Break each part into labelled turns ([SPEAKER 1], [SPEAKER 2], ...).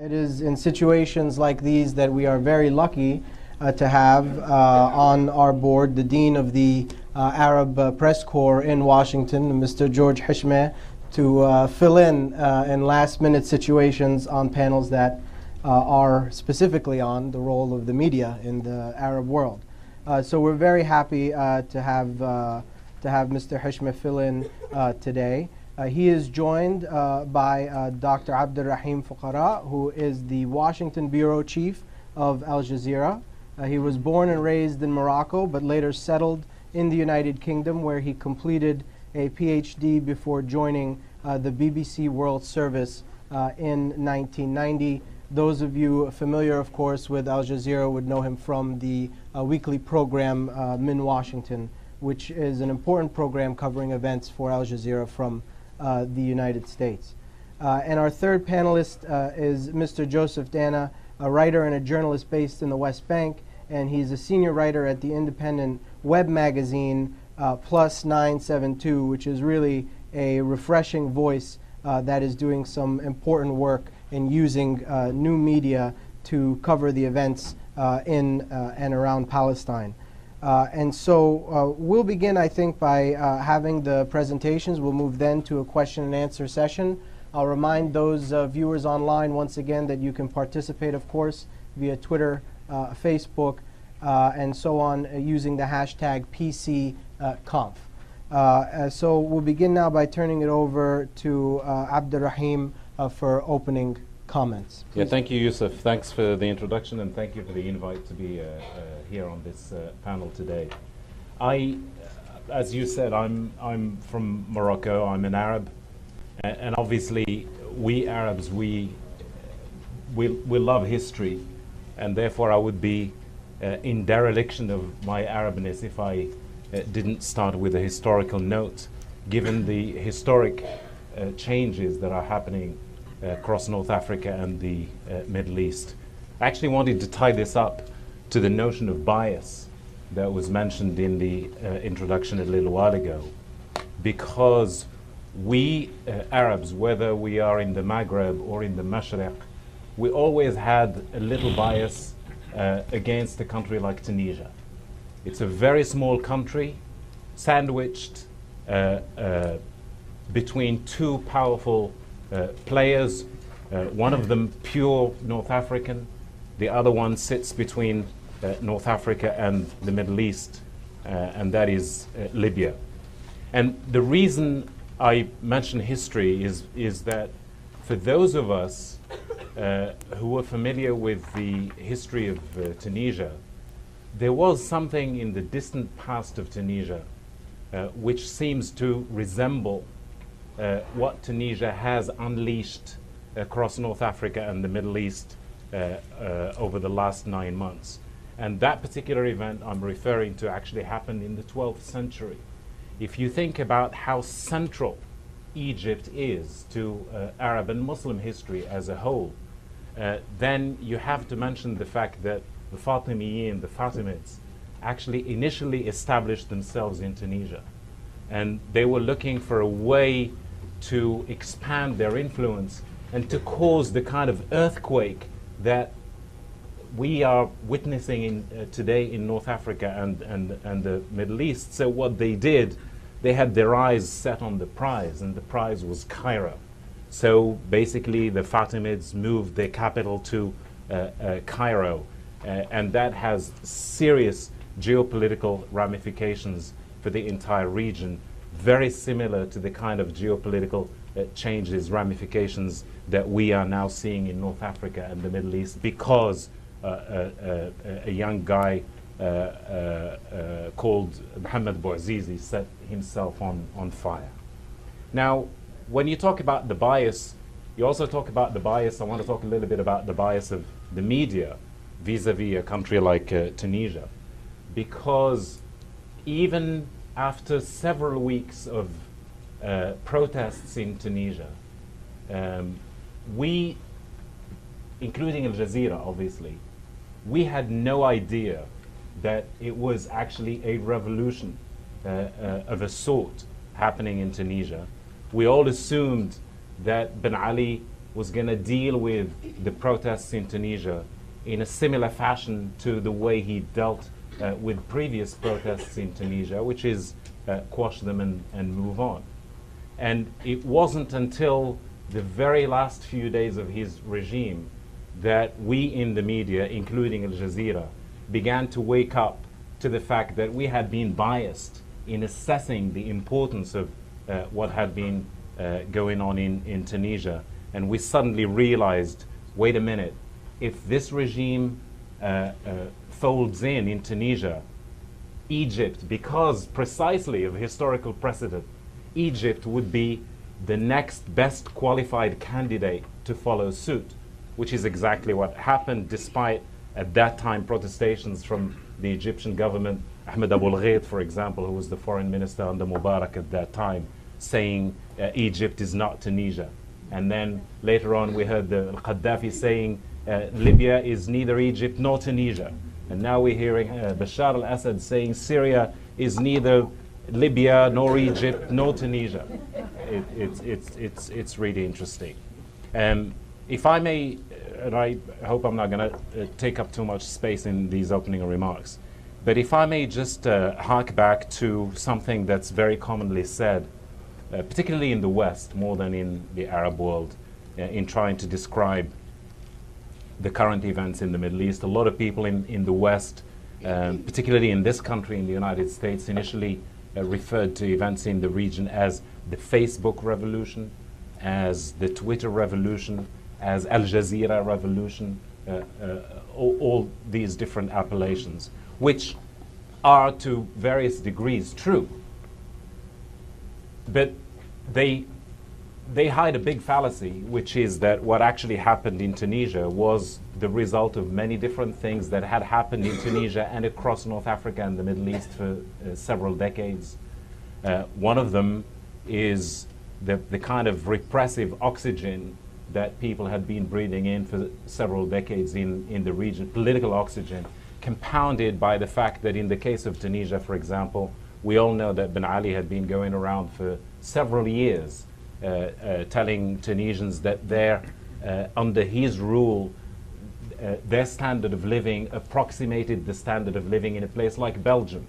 [SPEAKER 1] It is in situations like these that we are very lucky to have on our board the Dean of the Arab Press Corps in Washington, Mr. George Hishmeh, to fill in last-minute situations on panels that are specifically on the role of the media in the Arab world. So we're very happy to have Mr. Hishmeh fill in today. He is joined by Dr. Abderrahim Foukara, who is the Washington Bureau Chief of Al Jazeera. He was born and raised in Morocco, but later settled in the United Kingdom, where he completed a PhD before joining the BBC World Service in 1990. Those of you familiar, of course, with Al Jazeera would know him from the weekly program Min Washington, which is an important program covering events for Al Jazeera from the United States. And our third panelist is Mr. Joseph Dana, a writer and a journalist based in the West Bank, and he's a senior writer at the independent web magazine Plus 972, which is really a refreshing voice that is doing some important work in using new media to cover the events in and around Palestine. And so we'll begin, I think, by having the presentations. We'll move then to a question and answer session. I'll remind those viewers online once again that you can participate, of course, via Twitter, Facebook, and so on, using the hashtag PCConf. So we'll begin now by turning it over to Abderrahim for opening comments.
[SPEAKER 2] Yeah, thank you, Yusuf. Thanks for the introduction, and thank you for the invite to be here on this panel today. As you said, I'm from Morocco. I'm an Arab, and obviously we Arabs we love history, and therefore I would be in dereliction of my Arabness if I didn't start with a historical note, given the historic changes that are happening across North Africa and the Middle East. I actually wanted to tie this up to the notion of bias that was mentioned in the introduction a little while ago, because we Arabs, whether we are in the Maghreb or in the Mashriq, we always had a little bias against a country like Tunisia. It's a very small country, sandwiched between two powerful players, one of them pure North African, the other one sits between North Africa and the Middle East, and that is Libya. And the reason I mention history is that for those of us who are familiar with the history of Tunisia, there was something in the distant past of Tunisia which seems to resemble what Tunisia has unleashed across North Africa and the Middle East over the last 9 months. And that particular event I'm referring to actually happened in the 12th century. If you think about how central Egypt is to Arab and Muslim history as a whole, then you have to mention the fact that the Fatimiyin, the Fatimids, actually initially established themselves in Tunisia. And they were looking for a way to expand their influence and to cause the kind of earthquake that we are witnessing today in North Africa and the Middle East. So what they did, they had their eyes set on the prize, and the prize was Cairo. So basically the Fatimids moved their capital to Cairo, and that has serious geopolitical ramifications for the entire region, very similar to the kind of geopolitical changes, ramifications that we are now seeing in North Africa and the Middle East, because a young guy called Mohammed Bouazizi set himself on fire. Now, when you talk about the bias, you also talk about the bias. I want to talk a little bit about the bias of the media vis-a-vis a country like Tunisia, because even after several weeks of protests in Tunisia, we, including Al Jazeera obviously, we had no idea that it was actually a revolution of a sort happening in Tunisia. We all assumed that Ben Ali was going to deal with the protests in Tunisia in a similar fashion to the way he dealt with previous protests in Tunisia, which is quash them and move on. And it wasn't until the very last few days of his regime that we in the media, including Al Jazeera, began to wake up to the fact that we had been biased in assessing the importance of what had been going on in Tunisia. And we suddenly realized, wait a minute, if this regime folds in Tunisia, Egypt, because precisely of historical precedent, Egypt would be the next best qualified candidate to follow suit, which is exactly what happened, despite at that time protestations from the Egyptian government. Ahmed Abul Ghait, for example, who was the foreign minister under Mubarak at that time, saying Egypt is not Tunisia. And then later on we heard the Gaddafi saying Libya is neither Egypt nor Tunisia. And now we're hearing Bashar al-Assad saying Syria is neither Libya nor Egypt nor Tunisia. It's really interesting. If I may, and I hope I'm not going to take up too much space in these opening remarks, but if I may just hark back to something that's very commonly said, particularly in the West more than in the Arab world, in trying to describe the current events in the Middle East. A lot of people in the West, particularly in this country, in the United States, initially referred to events in the region as the Facebook revolution, as the Twitter revolution, as Al Jazeera revolution, all these different appellations, which are to various degrees true. But they hide a big fallacy, which is that what actually happened in Tunisia was the result of many different things that had happened in Tunisia and across North Africa and the Middle East for several decades. One of them is the kind of repressive oxygen that people had been breathing in for several decades in the region, political oxygen, compounded by the fact that in the case of Tunisia, for example, we all know that Ben Ali had been going around for several years telling Tunisians that under his rule, their standard of living approximated the standard of living in a place like Belgium.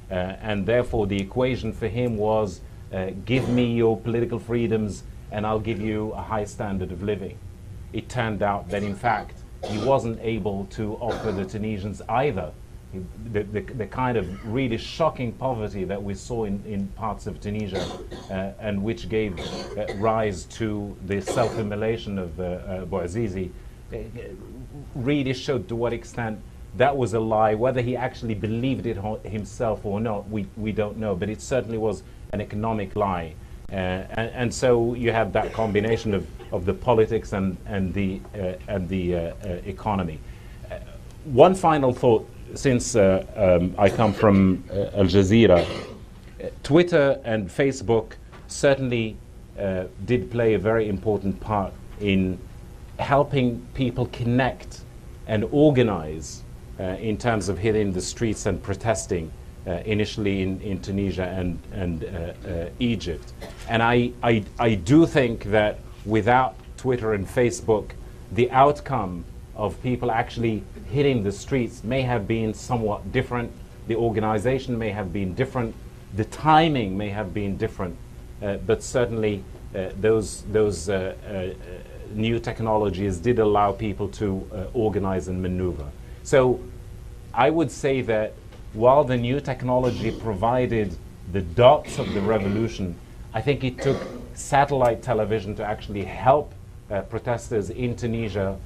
[SPEAKER 2] And therefore the equation for him was, give me your political freedoms and I'll give you a high standard of living. It turned out that in fact he wasn't able to offer the Tunisians either the kind of really shocking poverty that we saw in parts of Tunisia, and which gave rise to the self-immolation of Bouazizi, really showed to what extent that was a lie. Whether he actually believed it himself or not, we don't know, but it certainly was an economic lie. And so you have that combination of the politics and the economy. One final thought, since I come from Al Jazeera, Twitter and Facebook certainly did play a very important part in helping people connect and organize in terms of hitting the streets and protesting initially in Tunisia and Egypt. And I do think that without Twitter and Facebook, the outcome of people actually hitting the streets may have been somewhat different. The organization may have been different. The timing may have been different. But certainly those new technologies did allow people to organize and maneuver. So I would say that while the new technology provided the dots of the revolution, I think it took satellite television to actually help protesters in Tunisia,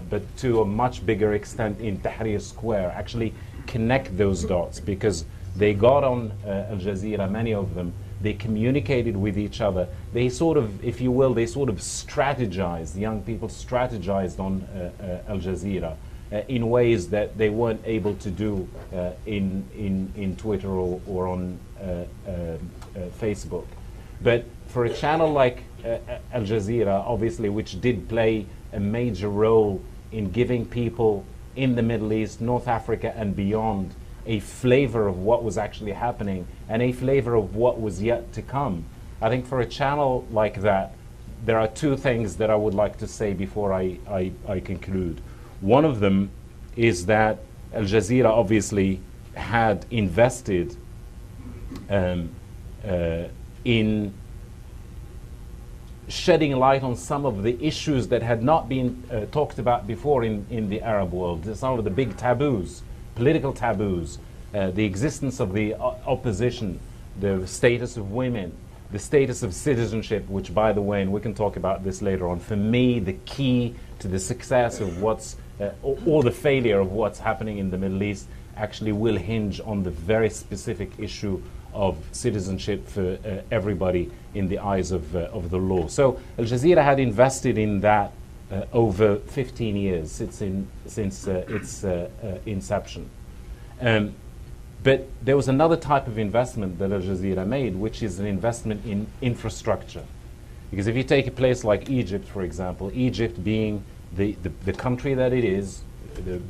[SPEAKER 2] but to a much bigger extent in Tahrir Square, actually connect those dots, because they got on Al Jazeera, many of them, they communicated with each other. They sort of, if you will, they sort of strategized, young people strategized on Al Jazeera in ways that they weren't able to do in Twitter or on Facebook. But for a channel like Al Jazeera, obviously, which did play a major role in giving people in the Middle East, North Africa and beyond a flavor of what was actually happening and a flavor of what was yet to come. I think for a channel like that, there are two things that I would like to say before I conclude. One of them is that Al Jazeera obviously had invested in shedding light on some of the issues that had not been talked about before in the Arab world. Some of the big taboos, political taboos, the existence of the opposition, the status of women, the status of citizenship, which, by the way, and we can talk about this later on, for me, the key to the success of what's, or the failure of what's happening in the Middle East actually will hinge on the very specific issue of citizenship for everybody in the eyes of the law. So Al Jazeera had invested in that over 15 years since its inception. But there was another type of investment that Al Jazeera made, which is an investment in infrastructure. Because if you take a place like Egypt, for example, Egypt being the country that it is,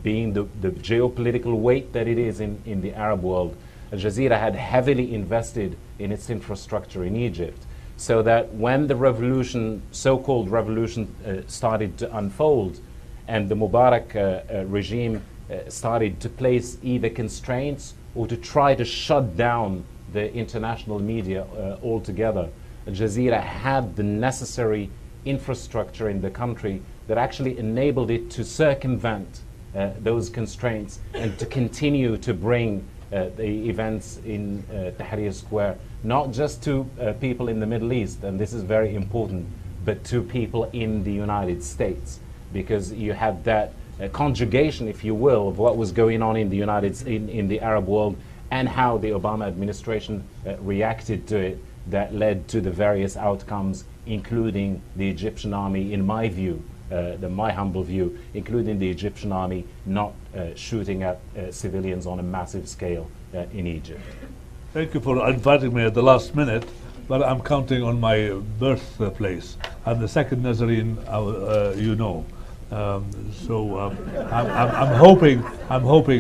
[SPEAKER 2] being the geopolitical weight that it is in the Arab world, Al Jazeera had heavily invested in its infrastructure in Egypt, so that when the revolution, so-called revolution, started to unfold, and the Mubarak regime started to place either constraints or to try to shut down the international media altogether, Al Jazeera had the necessary infrastructure in the country that actually enabled it to circumvent those constraints and to continue to bring the events in Tahrir Square, not just to people in the Middle East, and this is very important, but to people in the United States, because you had that conjugation, if you will, of what was going on in the in the Arab world and how the Obama administration reacted to it, that led to the various outcomes, including the Egyptian army, in my view, my humble view, including the Egyptian army not shooting at civilians on a massive scale in Egypt.
[SPEAKER 3] Thank you for inviting me at the last minute, but I'm counting on my birthplace. I'm the second Nazarene, you know. I'm hoping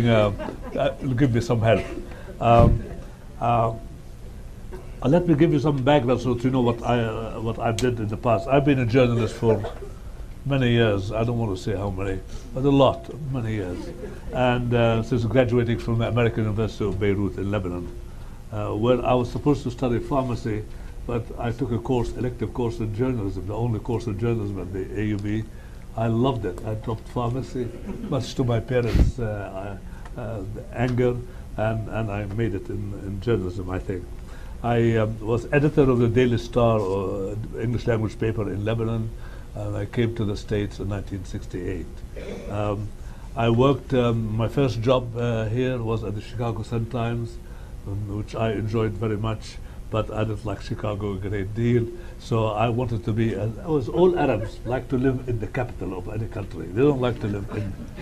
[SPEAKER 3] it'll give me some help. Let me give you some background so that you know what I did in the past. I've been a journalist for many years. I don't want to say how many, but many years. And since graduating from the American University of Beirut in Lebanon, where I was supposed to study pharmacy, but I took a elective course in journalism, the only course in journalism at the AUB. I loved it. I dropped pharmacy, much to my parents' anger, and I made it in journalism, I think. I was editor of the Daily Star, English language paper in Lebanon, and I came to the States in 1968. I worked, my first job here was at the Chicago Sun-Times, which I enjoyed very much, but I didn't like Chicago a great deal. So I wanted to be, all Arabs like to live in the capital of any country. They don't like to live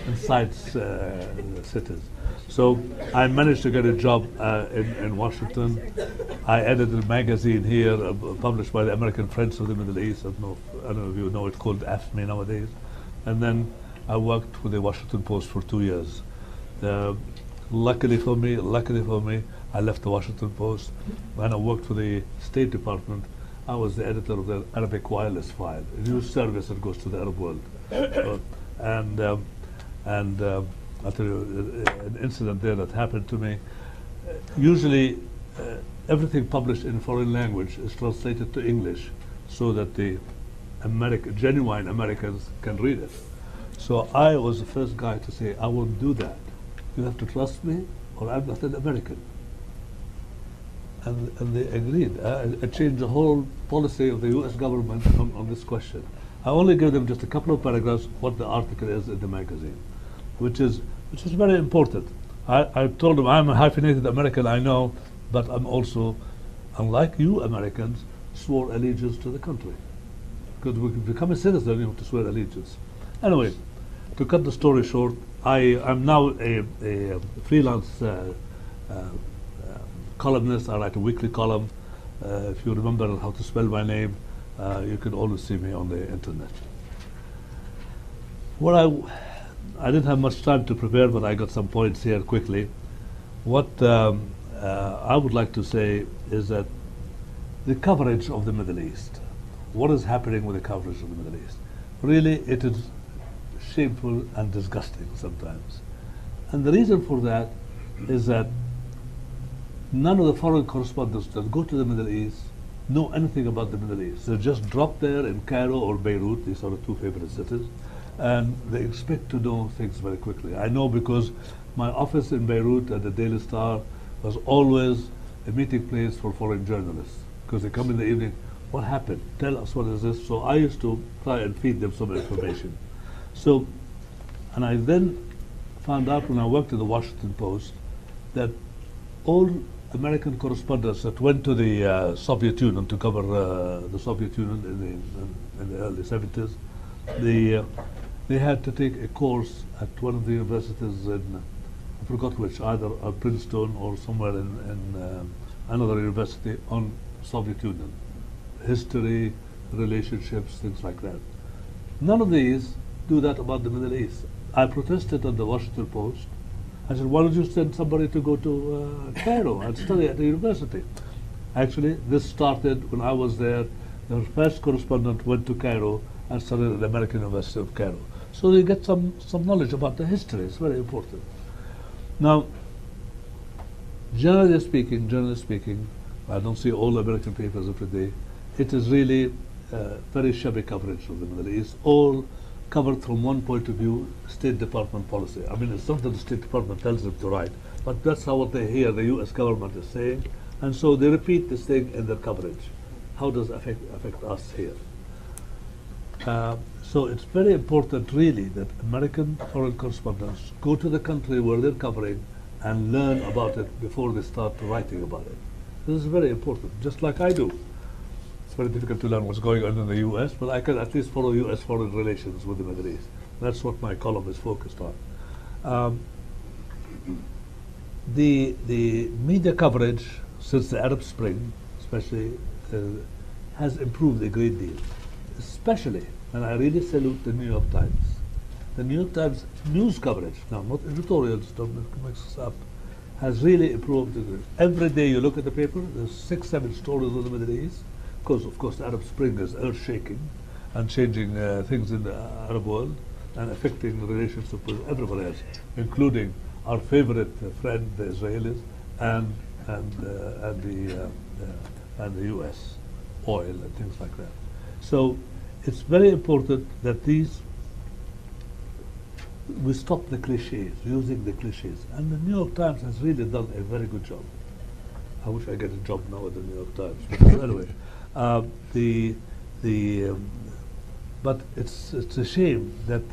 [SPEAKER 3] inside cities. So I managed to get a job in Washington. I edited a magazine here published by the American Friends of the Middle East. I don't know if you know it, called AFME nowadays. And then I worked for the Washington Post for 2 years. Luckily for me, I left the Washington Post. When I worked for the State Department, I was the editor of the Arabic Wireless File, a news service that goes to the Arab world. I'll tell you an incident there that happened to me. Usually, everything published in foreign language is translated to English so that the genuine Americans can read it. So I was the first guy to say, I won't do that. You have to trust me, or I'm not an American. And they agreed. I changed the whole policy of the US government on this question. I only give them just a couple of paragraphs what the article is in the magazine, which is very important. I told them I'm a hyphenated American, I know, but I'm also, unlike you Americans, swore allegiance to the country. Because we become a citizen, you have to swear allegiance. Anyway, to cut the story short, I'm now a freelance columnist. I write a weekly column. If you remember how to spell my name, you can always see me on the internet. Well, I didn't have much time to prepare, but I got some points here quickly. What I would like to say is that the coverage of the Middle East, what is happening with the coverage of the Middle East. Really, it is shameful and disgusting sometimes. And the reason for that is that none of the foreign correspondents that go to the Middle East know anything about the Middle East. They're just dropped there in Cairo or Beirut, these are the two favorite cities, and they expect to know things very quickly. I know because my office in Beirut at the Daily Star was always a meeting place for foreign journalists, because they come in the evening, what happened? Tell us what is this? So I used to try and feed them some information. So, and I then found out when I worked at the Washington Post that all American correspondents that went to the Soviet Union to cover the Soviet Union in the early 70s, they had to take a course at one of the universities in, I forgot which, either Princeton or somewhere in another university on Soviet Union. History, relationships, things like that. None of these do that about the Middle East. I protested at the Washington Post. I said, why don't you send somebody to go to Cairo and study at the university? Actually, this started when I was there. The first correspondent went to Cairo and studied at the American University of Cairo. So they get some knowledge about the history. It's very important. Now, generally speaking, I don't see all American papers every day. It is really very shabby coverage of the Middle East, all covered from one point of view, State Department policy. I mean, it's not that the State Department tells them to write, but that's how what they hear the U.S. government is saying, and so they repeat this thing in their coverage. How does it affect us here? So it's very important, really, that American foreign correspondents go to the country where they're covering and learn about it before they start writing about it. This is very important, just like I do. It's very difficult to learn what's going on in the U.S., but I can at least follow U.S. foreign relations with the Middle East. That's what my column is focused on. The media coverage since the Arab Spring, especially, has improved a great deal. Especially, and I really salute the New York Times. The New York Times news coverage, now not editorials, don't mix this up, has really improved. Every day you look at the paper, there's 6, 7 stories on the Middle East, because of course the Arab Spring is earth-shaking and changing things in the Arab world and affecting the relationship with everyone else, including our favorite friend, the Israelis, and the U.S. oil and things like that. So it's very important that we stop the cliches, using the cliches. And the New York Times has really done a very good job. I wish I get a job now at the New York Times. But anyway, but it's a shame that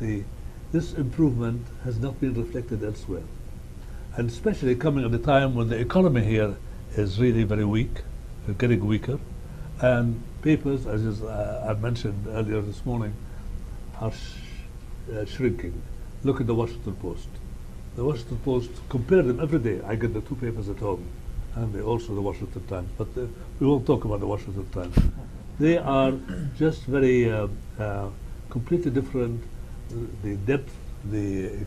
[SPEAKER 3] this improvement has not been reflected elsewhere. And especially coming at a time when the economy here is really very weak, getting weaker, and papers, as I mentioned earlier this morning, are shrinking. Look at the Washington Post. The Washington Post, compare them every day. I get the 2 papers at home, and also the Washington Times. But we won't talk about the Washington Times. They are just very completely different. The depth, the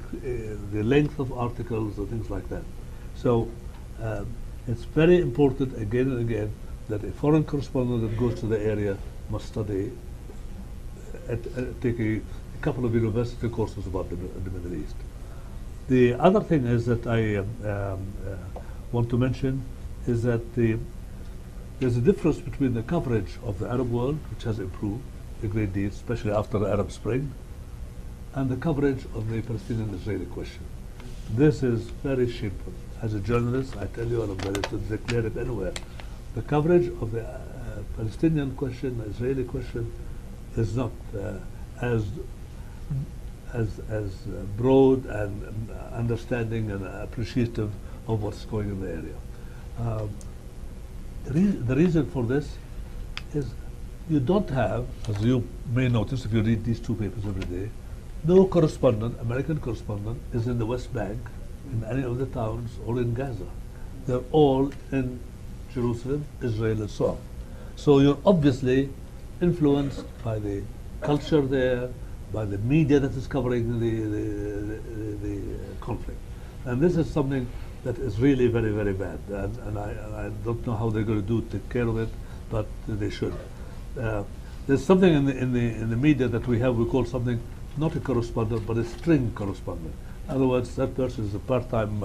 [SPEAKER 3] length of articles, and things like that. So it's very important again and again that a foreign correspondent that goes to the area must study, take a couple of university courses about the Middle East. The other thing is that I want to mention is that there's a difference between the coverage of the Arab world, which has improved a great deal, especially after the Arab Spring, and the coverage of the Palestinian-Israeli question. This is very shameful. As a journalist, I tell you, and I'm ready to declare it anywhere, the coverage of the Palestinian question, the Israeli question, is not as broad and understanding and appreciative of what's going in the area. The reason for this is you don't have, as you may notice if you read these 2 papers every day, no correspondent, American correspondent, is in the West Bank, in any of the towns, or in Gaza. They're all in Jerusalem, Israel, and so on. So you're obviously influenced by the culture there, by the media that is covering the conflict. And this is something that is really very, very bad. And I don't know how they're going to take care of it, but they should. there's something in the media that we have. We call something not a correspondent, but a string correspondent. In other words, that person is a part-time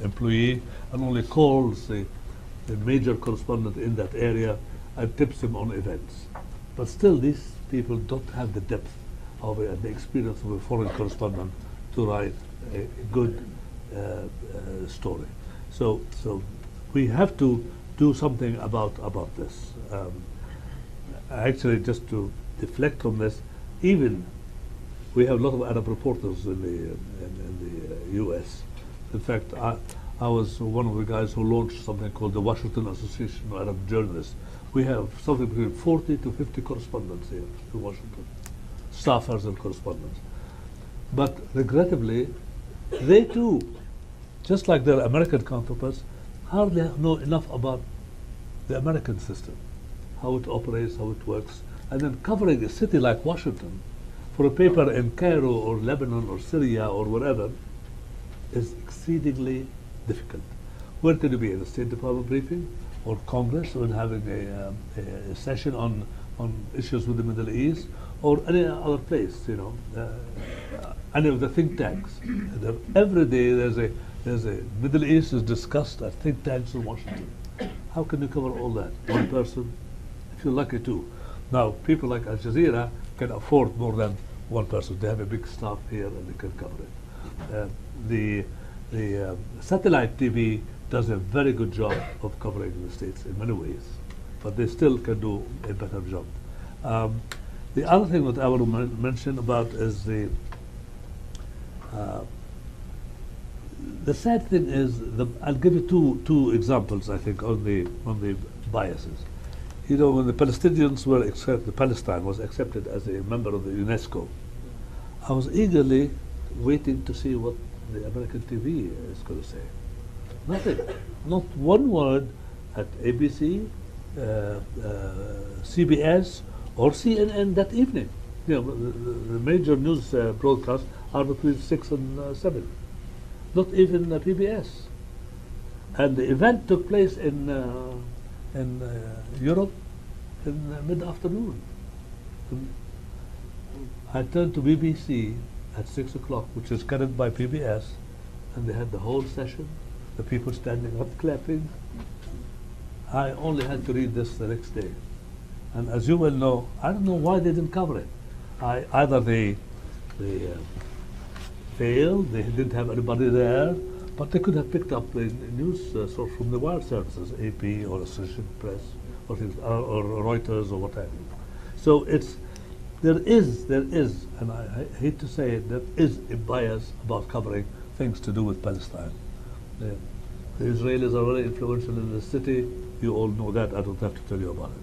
[SPEAKER 3] employee and only calls the major correspondent in that area and tips him on events. But still, these people don't have the depth of the experience of a foreign correspondent to write a good story. So we have to do something about this. Actually, just to deflect from this, even we have a lot of Arab reporters in the U.S. In fact, I was one of the guys who launched something called the Washington Association of Arab Journalists. We have something between 40 to 50 correspondents here in Washington, staffers and correspondents. But regrettably, they too, just like their American counterparts, hardly know enough about the American system, how it operates, how it works. And then covering a city like Washington for a paper in Cairo or Lebanon or Syria or wherever is exceedingly difficult. Where can you be? In the State Department briefing or Congress when having a session on issues with the Middle East or any other place, you know, any of the think tanks. Every day there's a Middle East is discussed at think tanks in Washington. How can you cover all that? One person, if you're lucky, two. Now, people like Al Jazeera can afford more than one person. They have a big staff here and they can cover it. The satellite TV does a very good job of covering the States in many ways, but they still can do a better job. The other thing that I want to mention about is the sad thing is, I'll give you two examples, I think, on the biases. You know, when the Palestinians were accepted, Palestine was accepted as a member of the UNESCO, I was eagerly waiting to see what the American TV is going to say. Nothing. Not one word at ABC, CBS, or CNN that evening. You know, the major news broadcasts are between 6 and 7. Not even PBS. And the event took place in Europe in mid-afternoon. I turned to BBC at 6 o'clock, which is carried by PBS, and they had the whole session, the people standing up clapping. I only had to read this the next day. And as you well know, I don't know why they didn't cover it. Either they failed, they didn't have anybody there, but they could have picked up the news source from the wire services, AP or Associated Press, or Reuters or whatever. So there is, and I hate to say it, there is a bias about covering things to do with Palestine. The Israelis are very influential in the city. You all know that. I don't have to tell you about it.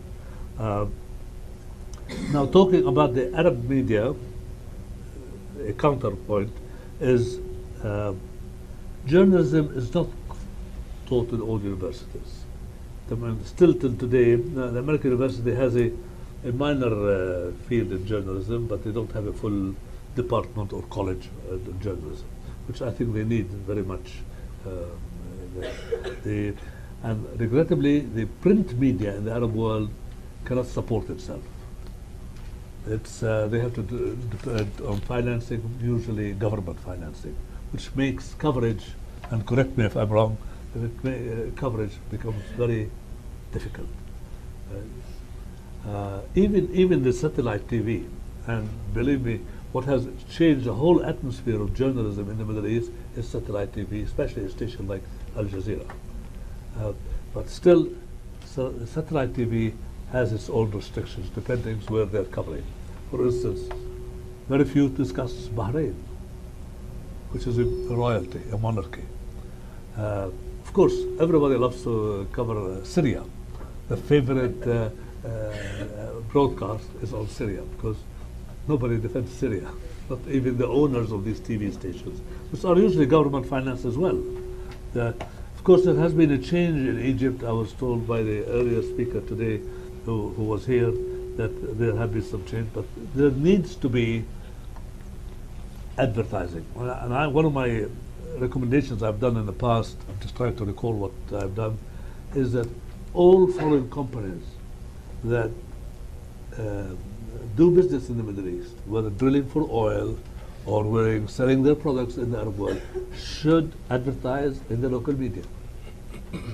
[SPEAKER 3] Now, talking about the Arab media, a counterpoint is journalism is not taught in all universities. Still till today, the American university has a minor field in journalism, but they don't have a full department or college in journalism, which I think they need very much. And regrettably, the print media in the Arab world cannot support itself. They have to depend on financing, usually government financing, which makes coverage, and correct me if I'm wrong, coverage becomes very difficult. Even the satellite TV, and believe me, what has changed the whole atmosphere of journalism in the Middle East is satellite TV, especially a station like Al Jazeera. But still, satellite TV has its own restrictions depending where they're covering. For instance, very few discuss Bahrain, which is a royalty, a monarchy. Of course, everybody loves to cover Syria. The favorite broadcast is on Syria because nobody defends Syria, not even the owners of these TV stations, which are usually government financed as well. Of course, there has been a change in Egypt. I was told by the earlier speaker today who was here that there have been some change, but there needs to be advertising. And one of my recommendations I've done in the past, I'm just trying to recall what I've done, is that all foreign companies that do business in the Middle East, whether drilling for oil or selling their products in the Arab world, should advertise in the local media.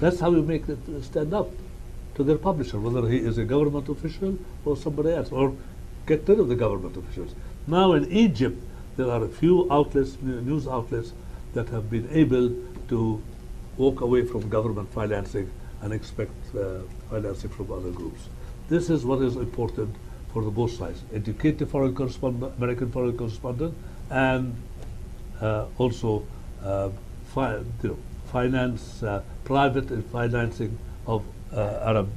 [SPEAKER 3] That's how you make it stand up to their publisher, whether he is a government official or somebody else, or get rid of the government officials. Now in Egypt, there are a few outlets, news outlets, that have been able to walk away from government financing and expect financing from other groups. This is what is important for the both sides. Educate the foreign correspondent, American foreign correspondent, and also finance, private financing of Arab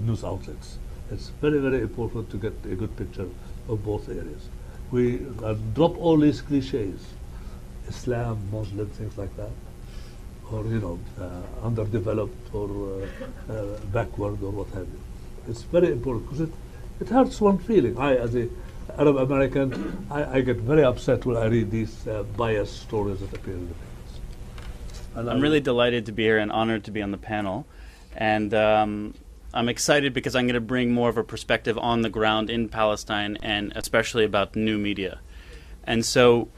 [SPEAKER 3] news outlets. It's very, very important to get a good picture of both areas. We drop all these cliches, Islam, Muslim, things like that, or underdeveloped or backward or what have you. It's very important because it hurts one feeling. I, as a Arab American, I get very upset when I read these biased stories that appear in the papers. And
[SPEAKER 4] I'm really delighted to be here and honored to be on the panel. And I'm excited because I'm going to bring more of a perspective on the ground in Palestine, and especially about new media. And so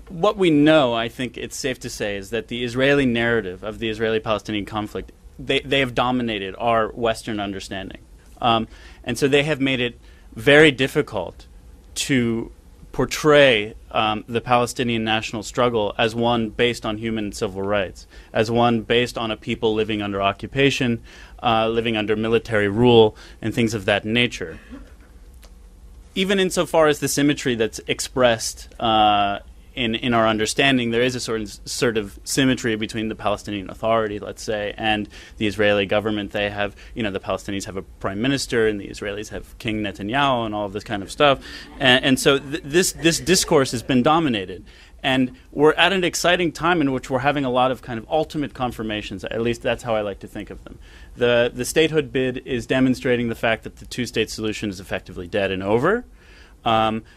[SPEAKER 4] what we know, I think it's safe to say, is that the Israeli narrative of the Israeli-Palestinian conflict, they have dominated our Western understanding. And so they have made it very difficult to portray the Palestinian national struggle as one based on human and civil rights, as one based on a people living under occupation, living under military rule, and things of that nature. Even insofar as the symmetry that's expressed in our understanding, there is a sort of symmetry between the Palestinian Authority, let's say, and the Israeli government. They have, the Palestinians have a prime minister, and the Israelis have King Netanyahu, and all of this kind of stuff. And so this discourse has been dominated. And we're at an exciting time in which we're having a lot of kind of ultimate confirmations. At least that's how I like to think of them. The statehood bid is demonstrating the fact that the two-state solution is effectively dead and over.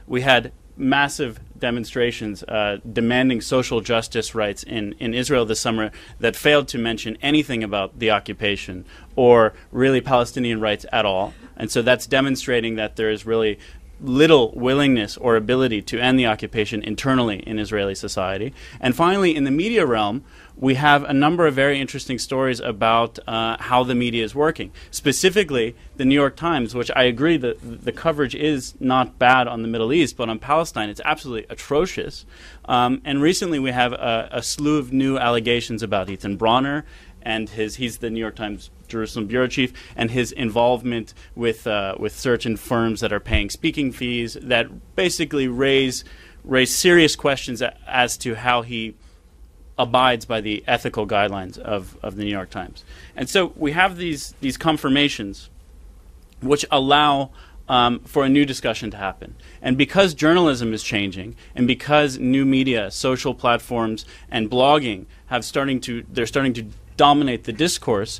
[SPEAKER 4] We had massive demonstrations demanding social justice rights in Israel this summer that failed to mention anything about the occupation or really Palestinian rights at all. And so that's demonstrating that there is really little willingness or ability to end the occupation internally in Israeli society. And finally, in the media realm, we have a number of very interesting stories about how the media is working. Specifically, the New York Times, which I agree that the coverage is not bad on the Middle East, but on Palestine it's absolutely atrocious. And recently we have a slew of new allegations about Ethan Bronner and he's the New York Times Jerusalem bureau chief, and his involvement with certain firms that are paying speaking fees that basically raise serious questions as to how he abides by the ethical guidelines of the New York Times. And so we have these confirmations which allow for a new discussion to happen. And because journalism is changing, and because new media, social platforms, and blogging they're starting to dominate the discourse,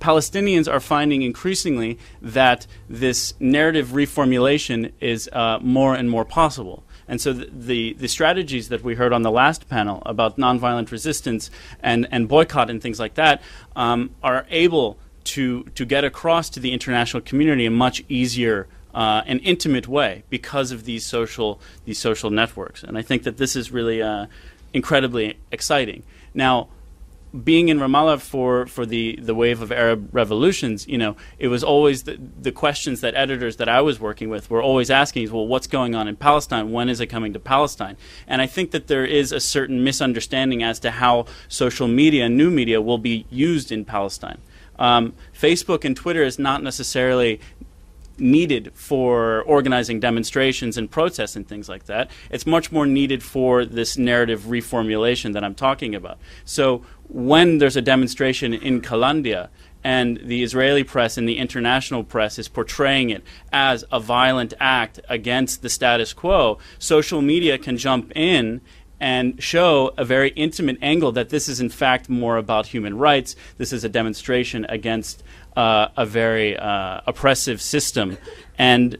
[SPEAKER 4] Palestinians are finding increasingly that this narrative reformulation is more and more possible. And so the strategies that we heard on the last panel about nonviolent resistance and boycott and things like that are able to get across to the international community in a much easier and intimate way because of these social networks. And I think that this is really incredibly exciting. Now, being in Ramallah for the wave of Arab revolutions, it was always the questions that editors that I was working with were always asking is, well, what's going on in Palestine? When is it coming to Palestine? And I think that there is a certain misunderstanding as to how social media and new media will be used in Palestine. Facebook and Twitter is not necessarily needed for organizing demonstrations and protests and things like that. It's much more needed for this narrative reformulation that I'm talking about. So when there's a demonstration in Kalandia and the Israeli press and the international press is portraying it as a violent act against the status quo, social media can jump in and show a very intimate angle that this is in fact more about human rights. This is a demonstration against a very oppressive system, and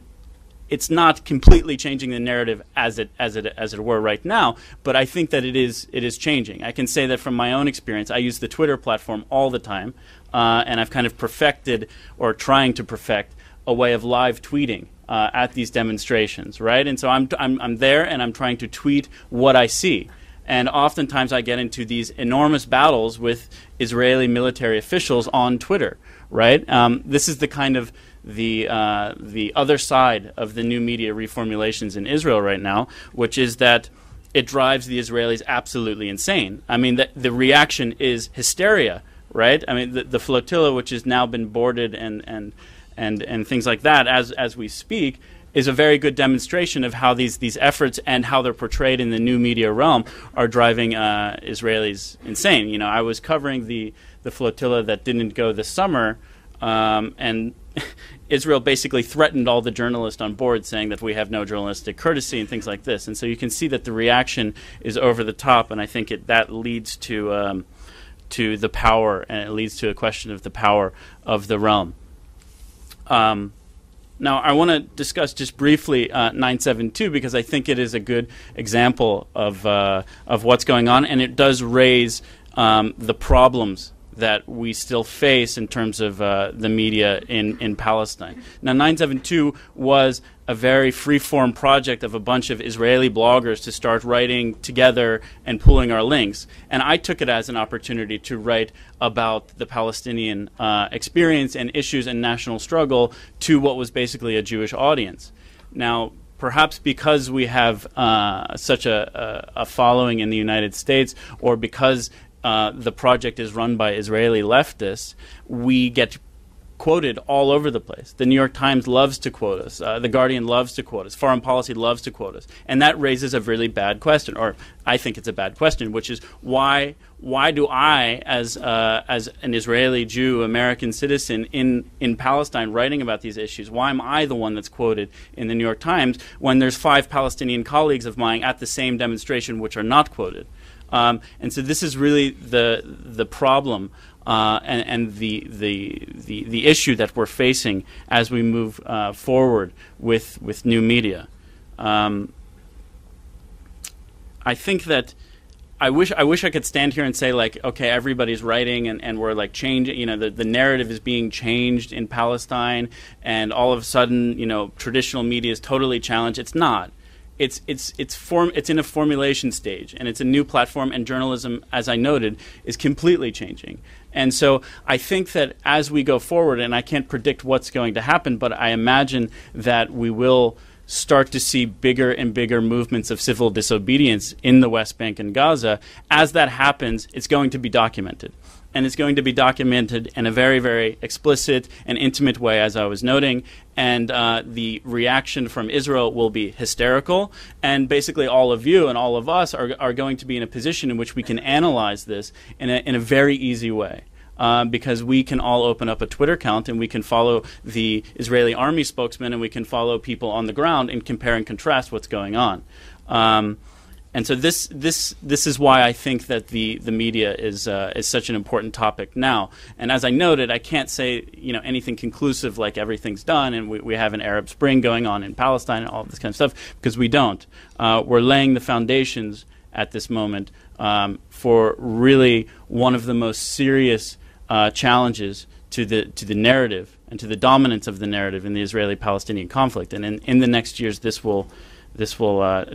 [SPEAKER 4] it's not completely changing the narrative as it were right now. But I think that it is changing. I can say that from my own experience. I use the Twitter platform all the time, and I've kind of perfected or trying to perfect a way of live tweeting at these demonstrations, right? And so I'm there and I'm trying to tweet what I see. And oftentimes I get into these enormous battles with Israeli military officials on Twitter, right? This is the kind of the other side of the new media reformulations in Israel right now, which is that it drives the Israelis absolutely insane. I mean, the reaction is hysteria, right? I mean, the flotilla, which has now been boarded and things like that as we speak, is a very good demonstration of how these efforts and how they're portrayed in the new media realm are driving Israelis insane. You know, I was covering the flotilla that didn't go this summer, and Israel basically threatened all the journalists on board, saying that we have no journalistic courtesy and things like this. And so you can see that the reaction is over the top, and I think that leads to the power, and it leads to a question of the power of the realm. Now, I want to discuss just briefly 972 because I think it is a good example of what's going on, and it does raise the problems that we still face in terms of the media in Palestine. Now, 972 was a very free-form project of a bunch of Israeli bloggers to start writing together and pooling our links. And I took it as an opportunity to write about the Palestinian experience and issues and national struggle to what was basically a Jewish audience. Now, perhaps because we have such a following in the United States, or because the project is run by Israeli leftists, we get quoted all over the place. The New York Times loves to quote us. The Guardian loves to quote us. Foreign Policy loves to quote us. And that raises a really bad question, or I think it's a bad question, which is why do I, as an Israeli Jew, American citizen in Palestine writing about these issues, why am I the one that's quoted in the New York Times when there's 5 Palestinian colleagues of mine at the same demonstration which are not quoted? And so this is really the problem and the issue that we're facing as we move forward with new media. I think that I wish I could stand here and say, like, okay, everybody's writing and we're like changing, you know, the narrative is being changed in Palestine, and all of a sudden, you know, traditional media is totally challenged. It's not. It's in a formulation stage, and it's a new platform, and journalism, as I noted, is completely changing. And so I think that as we go forward, and I can't predict what's going to happen, but I imagine that we will start to see bigger and bigger movements of civil disobedience in the West Bank and Gaza. As that happens, it's going to be documented. And it's going to be documented in a very, very explicit and intimate way, as I was noting. And the reaction from Israel will be hysterical. And basically all of you and all of us are going to be in a position in which we can analyze this in a very easy way. Because we can all open up a Twitter account and we can follow the Israeli army spokesman, and we can follow people on the ground and compare and contrast what's going on. And so this is why I think that the media is such an important topic now. And as I noted, I can't say, you know, anything conclusive like everything's done and we have an Arab Spring going on in Palestine and all this kind of stuff, because we don't. We're laying the foundations at this moment for really one of the most serious challenges to the narrative and to the dominance of the narrative in the Israeli-Palestinian conflict. And in the next years, this will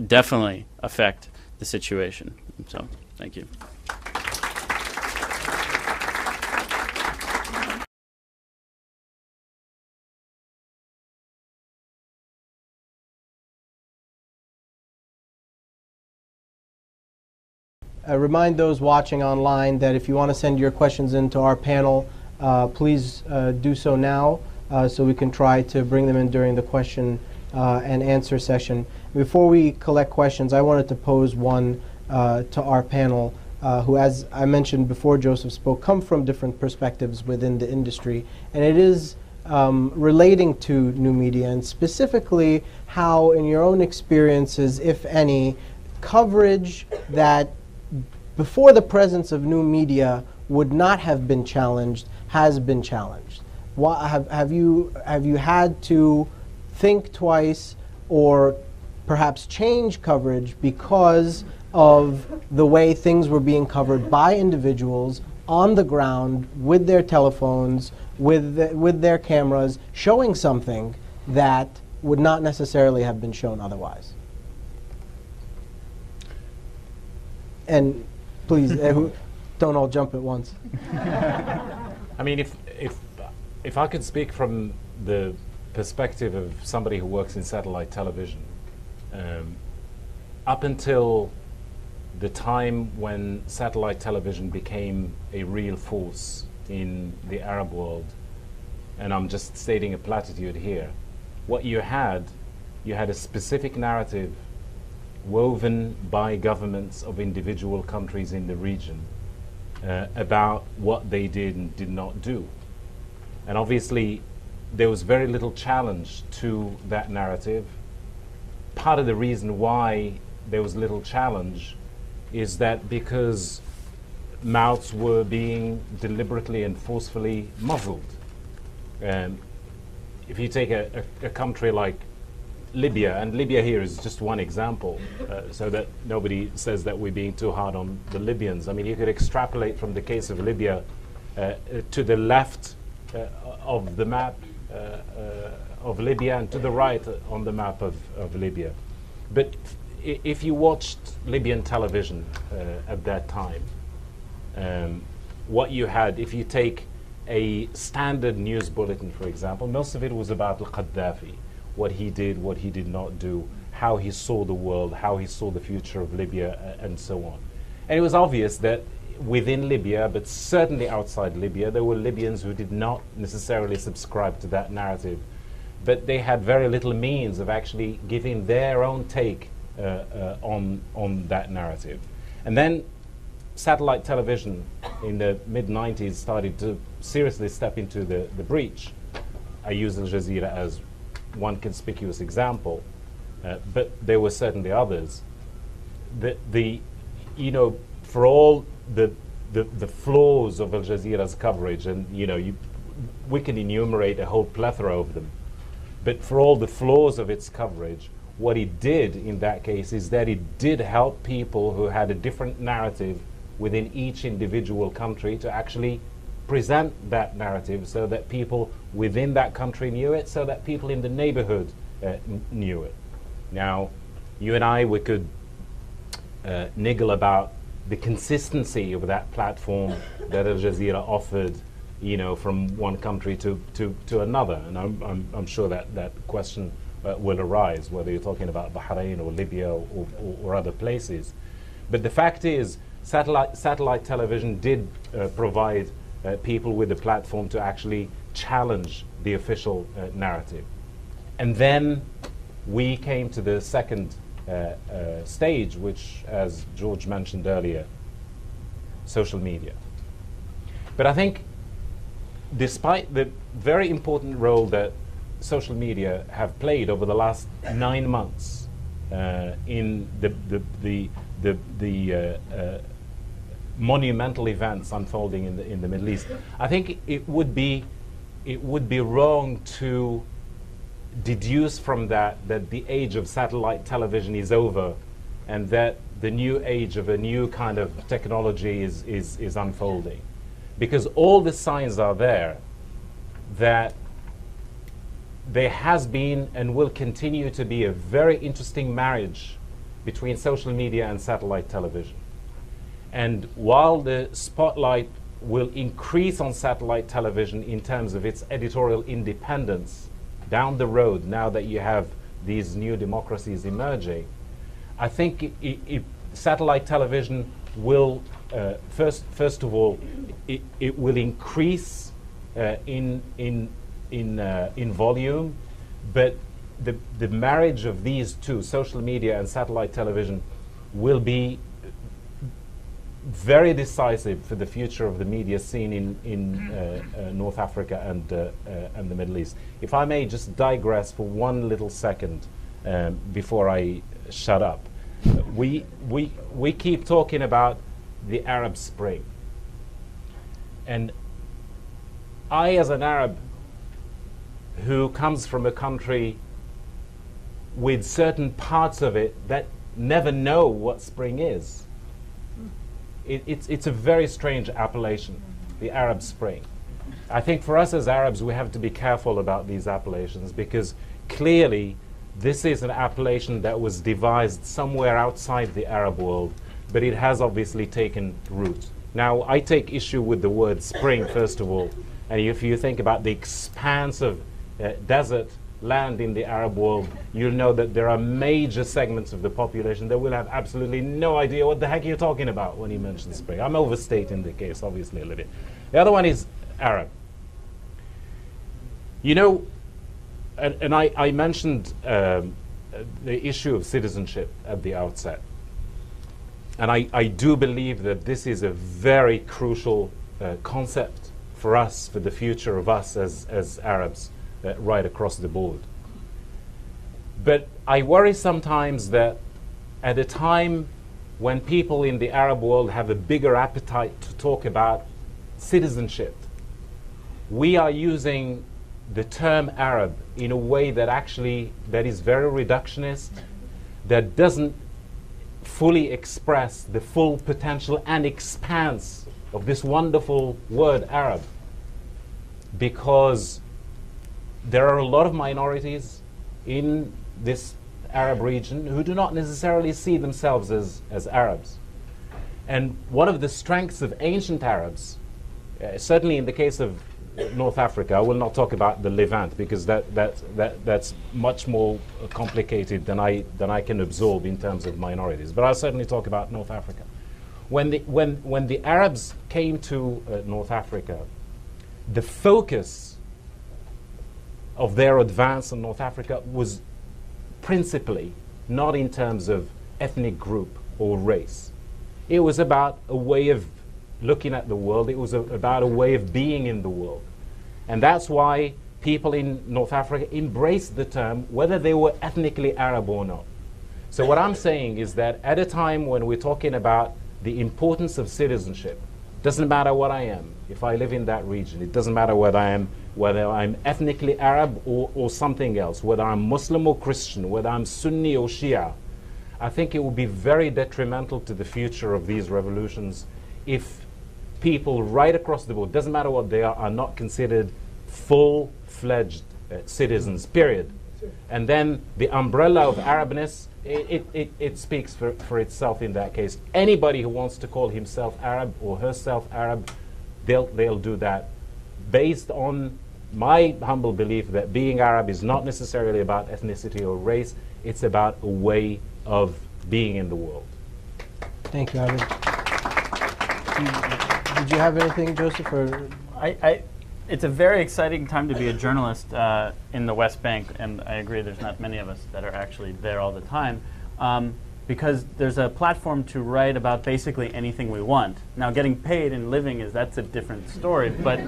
[SPEAKER 4] definitely affect the situation. So, thank you.
[SPEAKER 1] Remind those watching online that if you want to send your questions into our panel, please do so now so we can try to bring them in during the question and answer session. Before we collect questions, I wanted to pose one to our panel who, as I mentioned before Joseph spoke, come from different perspectives within the industry. And it is relating to new media, and specifically how, in your own experiences, if any, coverage that before the presence of new media would not have been challenged has been challenged. Have you had to think twice or perhaps change coverage because of the way things were being covered by individuals on the ground with their telephones, with their cameras, showing something that would not necessarily have been shown otherwise. And please, don't all jump at once.
[SPEAKER 2] I mean, if I could speak from the perspective of somebody who works in satellite television, up until the time when satellite television became a real force in the Arab world, and I'm just stating a platitude here, what you had a specific narrative woven by governments of individual countries in the region about what they did and did not do. And obviously, there was very little challenge to that narrative. Part of the reason why there was little challenge is that because mouths were being deliberately and forcefully muzzled. If you take a country like Libya, and Libya here is just one example, so that nobody says that we're being too hard on the Libyans. I mean, you could extrapolate from the case of Libya to the left of the map of Libya and to the right on the map of Libya. But if you watched Libyan television at that time, what you had, if you take a standard news bulletin, for example, most of it was about Gaddafi, what he did, what he did not do, how he saw the world, how he saw the future of Libya, and so on. And it was obvious that within Libya, but certainly outside Libya, there were Libyans who did not necessarily subscribe to that narrative, but they had very little means of actually giving their own take on that narrative. And then satellite television in the mid-90s started to seriously step into the breach. I use Al Jazeera as one conspicuous example, but there were certainly others. For all the flaws of Al Jazeera's coverage, and we can enumerate a whole plethora of them, but for all the flaws of its coverage, what it did in that case is that it did help people who had a different narrative within each individual country to actually present that narrative so that people within that country knew it, so that people in the neighborhood knew it. Now, you and I, we could niggle about the consistency of that platform that Al Jazeera offered, from one country to another, and I'm sure that question will arise, whether you're talking about Bahrain or Libya or other places. But the fact is, satellite television did provide people with a platform to actually challenge the official narrative. And then we came to the second stage, which, as George mentioned earlier, social media. But I think despite the very important role that social media have played over the last 9 months in the monumental events unfolding in the Middle East, I think it would be wrong to deduce from that the age of satellite television is over, and that the new age of a new kind of technology is unfolding, because all the signs are there that there has been and will continue to be a very interesting marriage between social media and satellite television. And while the spotlight will increase on satellite television in terms of its editorial independence down the road, now that you have these new democracies emerging, I think satellite television will, first of all, it will increase in volume, but the marriage of these two, social media and satellite television, will be very decisive for the future of the media scene in North Africa and the Middle East. If I may just digress for one little second before I shut up. We keep talking about the Arab Spring. And I, as an Arab who comes from a country with certain parts of it that never know what spring is, it's a very strange appellation, the Arab Spring. I think for us as Arabs, we have to be careful about these appellations, because clearly this is an appellation that was devised somewhere outside the Arab world, but it has obviously taken root. Now, I take issue with the word spring, first of all, and if you think about the expanse of desert land in the Arab world, you'll know that there are major segments of the population that will have absolutely no idea what the heck you're talking about when you mention spring. I'm overstating the case, obviously, a little bit. The other one is Arab. You know, and I mentioned the issue of citizenship at the outset. And I do believe that this is a very crucial concept for us, for the future of us as Arabs right across the board. But I worry sometimes that at a time when people in the Arab world have a bigger appetite to talk about citizenship, we are using the term Arab in a way that is very reductionist, that doesn't fully express the full potential and expanse of this wonderful word Arab, because there are a lot of minorities in this Arab region who do not necessarily see themselves as Arabs. And one of the strengths of ancient Arabs, certainly in the case of North Africa, I will not talk about the Levant, because that's much more complicated than I can absorb in terms of minorities. But I'll certainly talk about North Africa. When the Arabs came to North Africa, the focus of their advance in North Africa was principally not in terms of ethnic group or race. It was about a way of looking at the world. It was about a way of being in the world. And that's why people in North Africa embraced the term, whether they were ethnically Arab or not. So what I'm saying is that at a time when we're talking about the importance of citizenship, doesn't matter what I am, if I live in that region, it doesn't matter whether I'm ethnically Arab or something else, whether I'm Muslim or Christian, whether I'm Sunni or Shia, I think it would be very detrimental to the future of these revolutions if people right across the board, doesn't matter what they are not considered full-fledged citizens, period. And then the umbrella of Arabness, it speaks for itself in that case. Anybody who wants to call himself Arab or herself Arab, they'll do that based on my humble belief that being Arab is not necessarily about ethnicity or race. It's about a way of being in the world.
[SPEAKER 1] Thank you, Abid. Did you have anything, Joseph? Or
[SPEAKER 4] it's a very exciting time to be a journalist in the West Bank, and I agree there's not many of us that are actually there all the time, because there's a platform to write about basically anything we want. Now, getting paid and living, that's a different story, but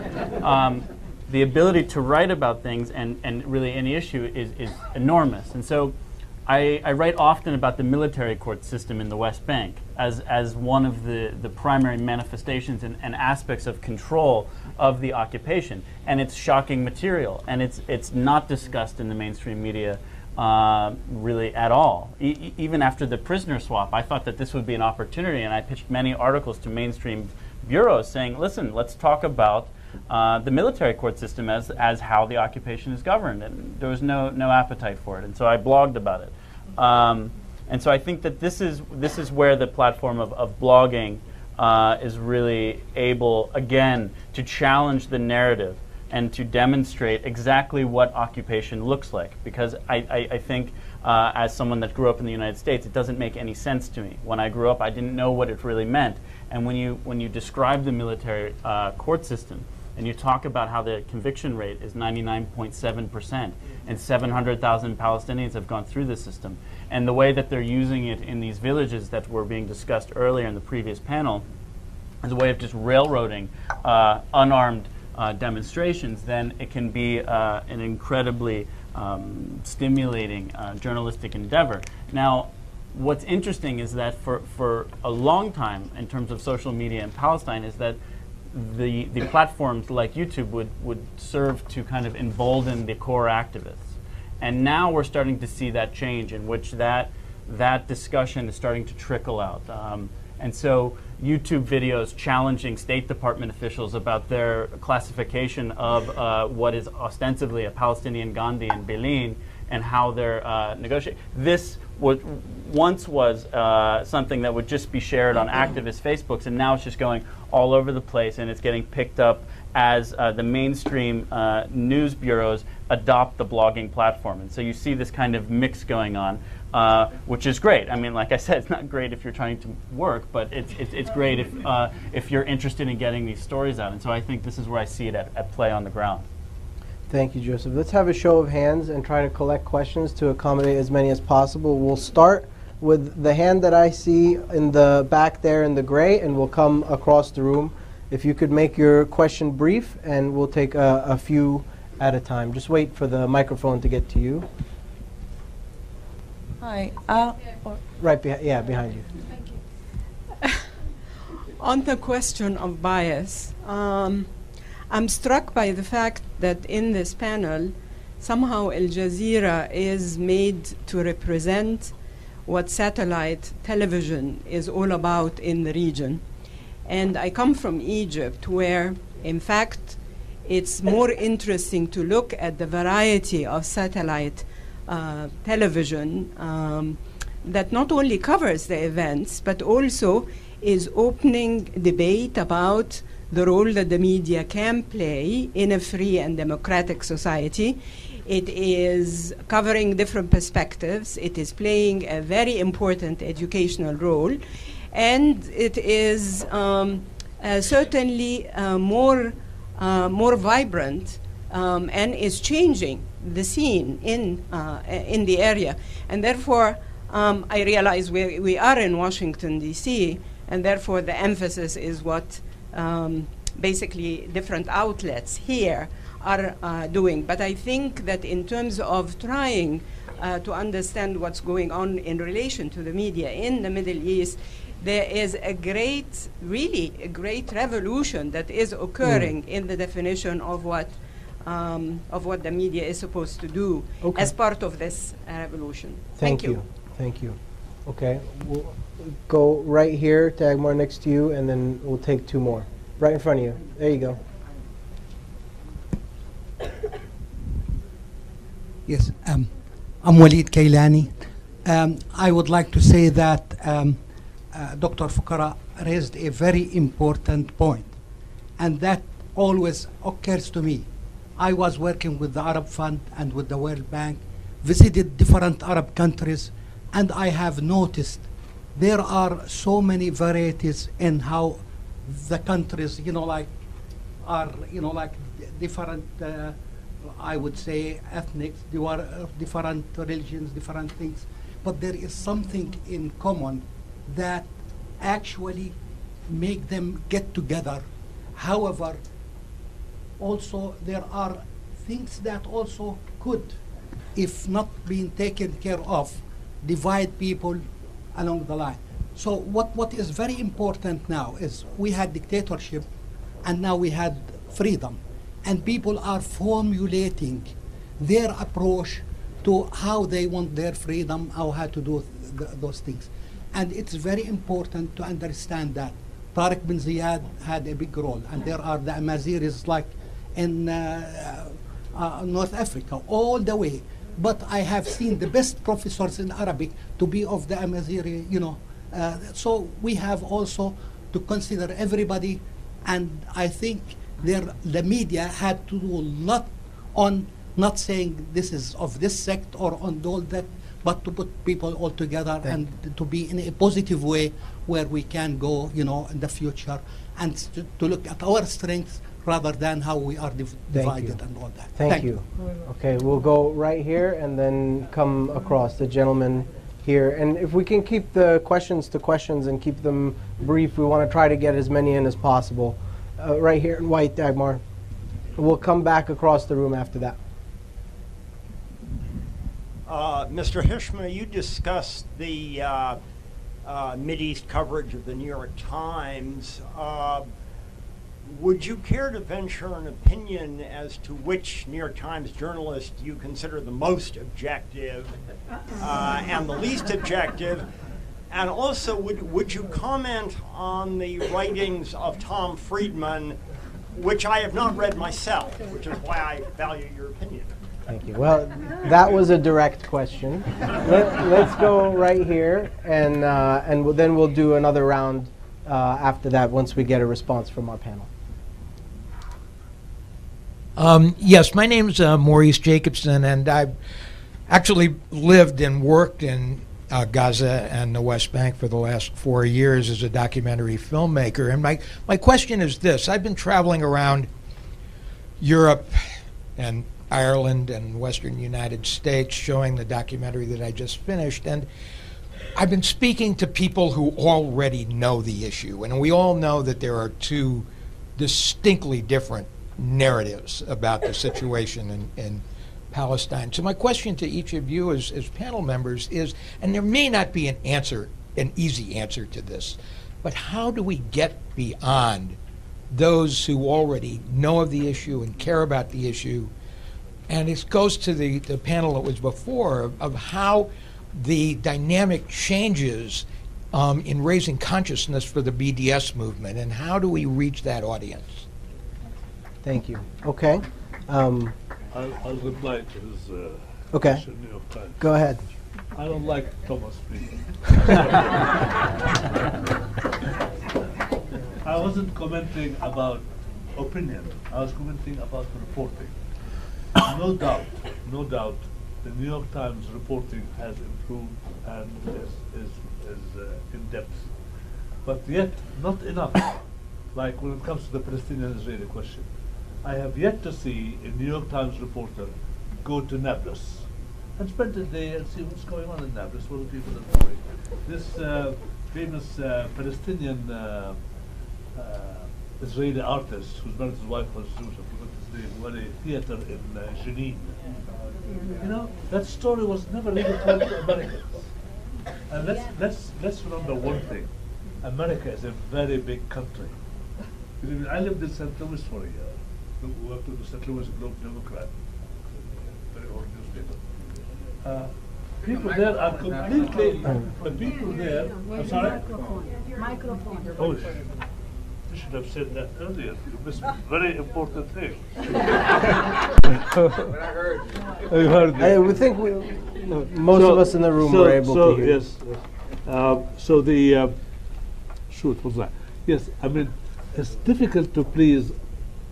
[SPEAKER 4] the ability to write about things and really any issue is enormous. And so I write often about the military court system in the West Bank as one of the primary manifestations and aspects of control of the occupation. And it's shocking material, and it's not discussed in the mainstream media really at all. Even after the prisoner swap, I thought that this would be an opportunity, and I pitched many articles to mainstream bureaus saying, listen, let's talk about the military court system as how the occupation is governed, and there was no appetite for it, and so I blogged about it. And so I think that this is where the platform of blogging is really able, again, to challenge the narrative and to demonstrate exactly what occupation looks like. Because I think, as someone that grew up in the United States, it doesn't make any sense to me. When I grew up, I didn't know what it really meant. And when you describe the military court system, and you talk about how the conviction rate is 99.7%, and 700,000 Palestinians have gone through the system, and the way that they're using it in these villages that were being discussed earlier in the previous panel as a way of just railroading unarmed demonstrations, then it can be an incredibly stimulating journalistic endeavor. Now, what's interesting is that for a long time, in terms of social media in Palestine, is that the platforms like YouTube would serve to kind of embolden the core activists. And now we're starting to see that change, in which that discussion is starting to trickle out. And so YouTube videos challenging State Department officials about their classification of what is ostensibly a Palestinian Gandhi in Berlin and how they're negotiating. This once was something that would just be shared on activist Facebooks, and now it's just going all over the place, and it's getting picked up as the mainstream news bureaus adopt the blogging platform. And so you see this kind of mix going on, which is great. I mean, like I said, it's not great if you're trying to work, but it's great if you're interested in getting these stories out. And so I think this is where I see it at play on the ground.
[SPEAKER 1] Thank you, Joseph. Let's have a show of hands and try to collect questions to accommodate as many as possible. We'll start with the hand that I see in the back there in the gray, and we'll come across the room. If you could make your question brief, and we'll take a few at a time. Just wait for the microphone to get to you.
[SPEAKER 5] Hi.
[SPEAKER 1] Right behind you.
[SPEAKER 5] Thank you. On the question of bias, I'm struck by the fact that in this panel, somehow Al Jazeera is made to represent what satellite television is all about in the region. And I come from Egypt, where, in fact, it's more interesting to look at the variety of satellite television that not only covers the events, but also is opening debate about the role that the media can play in a free and democratic society. It is covering different perspectives. It is playing a very important educational role. And it is certainly more vibrant and is changing the scene in the area. And therefore, I realize we are in Washington, D.C., and therefore the emphasis is what basically different outlets here are doing. But I think that in terms of trying to understand what's going on in relation to the media in the Middle East, there is really a great revolution that is occurring in the definition of what the media is supposed to do as part of this revolution.
[SPEAKER 1] Thank you. Thank you. Okay, we'll go right here, Dagmar, next to you, and then we'll take two more. Right in front of you. There you go.
[SPEAKER 6] Yes, I'm Walid Kailani. I would like to say that Dr. Foukara raised a very important point, and that always occurs to me. I was working with the Arab Fund and with the World Bank, visited different Arab countries, and I have noticed there are so many varieties in how the countries, are, different, I would say, ethnics, different religions, different things. But there is something in common that actually make them get together. However, also there are things that also could, if not being taken care of, divide people along the line. So what is very important now is we had dictatorship and now we had freedom. And people are formulating their approach to how they want their freedom or how to do those things. And it's very important to understand that Tariq bin Ziyad had a big role, and there are the Amaziris like in North Africa all the way. But I have seen the best professors in Arabic to be of the Amazigh, so we have also to consider everybody, and I think the media had to do a lot on not saying this is of this sect or on all that, but to put people all together and to be in a positive way where we can go, in the future, and to look at our strengths rather than how we are divided and all that.
[SPEAKER 1] Thank you. Okay, we'll go right here and then come across the gentleman here. And if we can keep the questions to questions and keep them brief, we want to try to get as many in as possible. Right here in white, Dagmar. We'll come back across the room after that.
[SPEAKER 7] Mr. Hishmeh, you discussed the Mideast coverage of the New York Times. Would you care to venture an opinion as to which New York Times journalist you consider the most objective and the least objective? And also, would you comment on the writings of Tom Friedman, which I have not read myself, which is why I value your opinion?
[SPEAKER 1] Thank you. Well, that was a direct question. Let's go right here, and then we'll do another round after that once we get a response from our panel.
[SPEAKER 8] Yes, my name's Maurice Jacobson, and I've actually lived and worked in Gaza and the West Bank for the last 4 years as a documentary filmmaker. And my question is this. I've been traveling around Europe and Ireland and Western United States showing the documentary that I just finished, and I've been speaking to people who already know the issue, and we all know that there are two distinctly different narratives about the situation in Palestine. So my question to each of you as panel members is, and there may not be an easy answer to this, but how do we get beyond those who already know of the issue and care about the issue? And it goes to the panel that was before of how the dynamic changes in raising consciousness for the BDS movement, and how do we reach that audience?
[SPEAKER 1] Thank you. Okay.
[SPEAKER 3] I'll reply to his
[SPEAKER 1] Okay.
[SPEAKER 3] question, New York Times.
[SPEAKER 1] Go ahead.
[SPEAKER 3] I don't like Thomas Friedman. I wasn't commenting about opinion. I was commenting about reporting. No doubt, the New York Times reporting has improved and is in depth, but yet not enough. Like when it comes to the Palestinian-Israeli question, I have yet to see a New York Times reporter go to Nablus and spend a day and see what's going on in Nablus, what the people are doing. This famous Palestinian Israeli artist whose married his wife was Jewish, I forgot his name, who had a theater in Jenin. You know, that story was never even told to Americans. And let's remember one thing. America is a very big country. I lived in St. Louis for a year. Worked with the St. Louis Globe Democrat, very old newspaper. People there are completely, the people there, I'm sorry? Microphone. Oh, you should have said that earlier. You missed a very important thing. You heard me.
[SPEAKER 1] I think most of us in the room were able to hear.
[SPEAKER 3] Yes. So the, shoot, what's that? Yes, I mean, it's difficult to please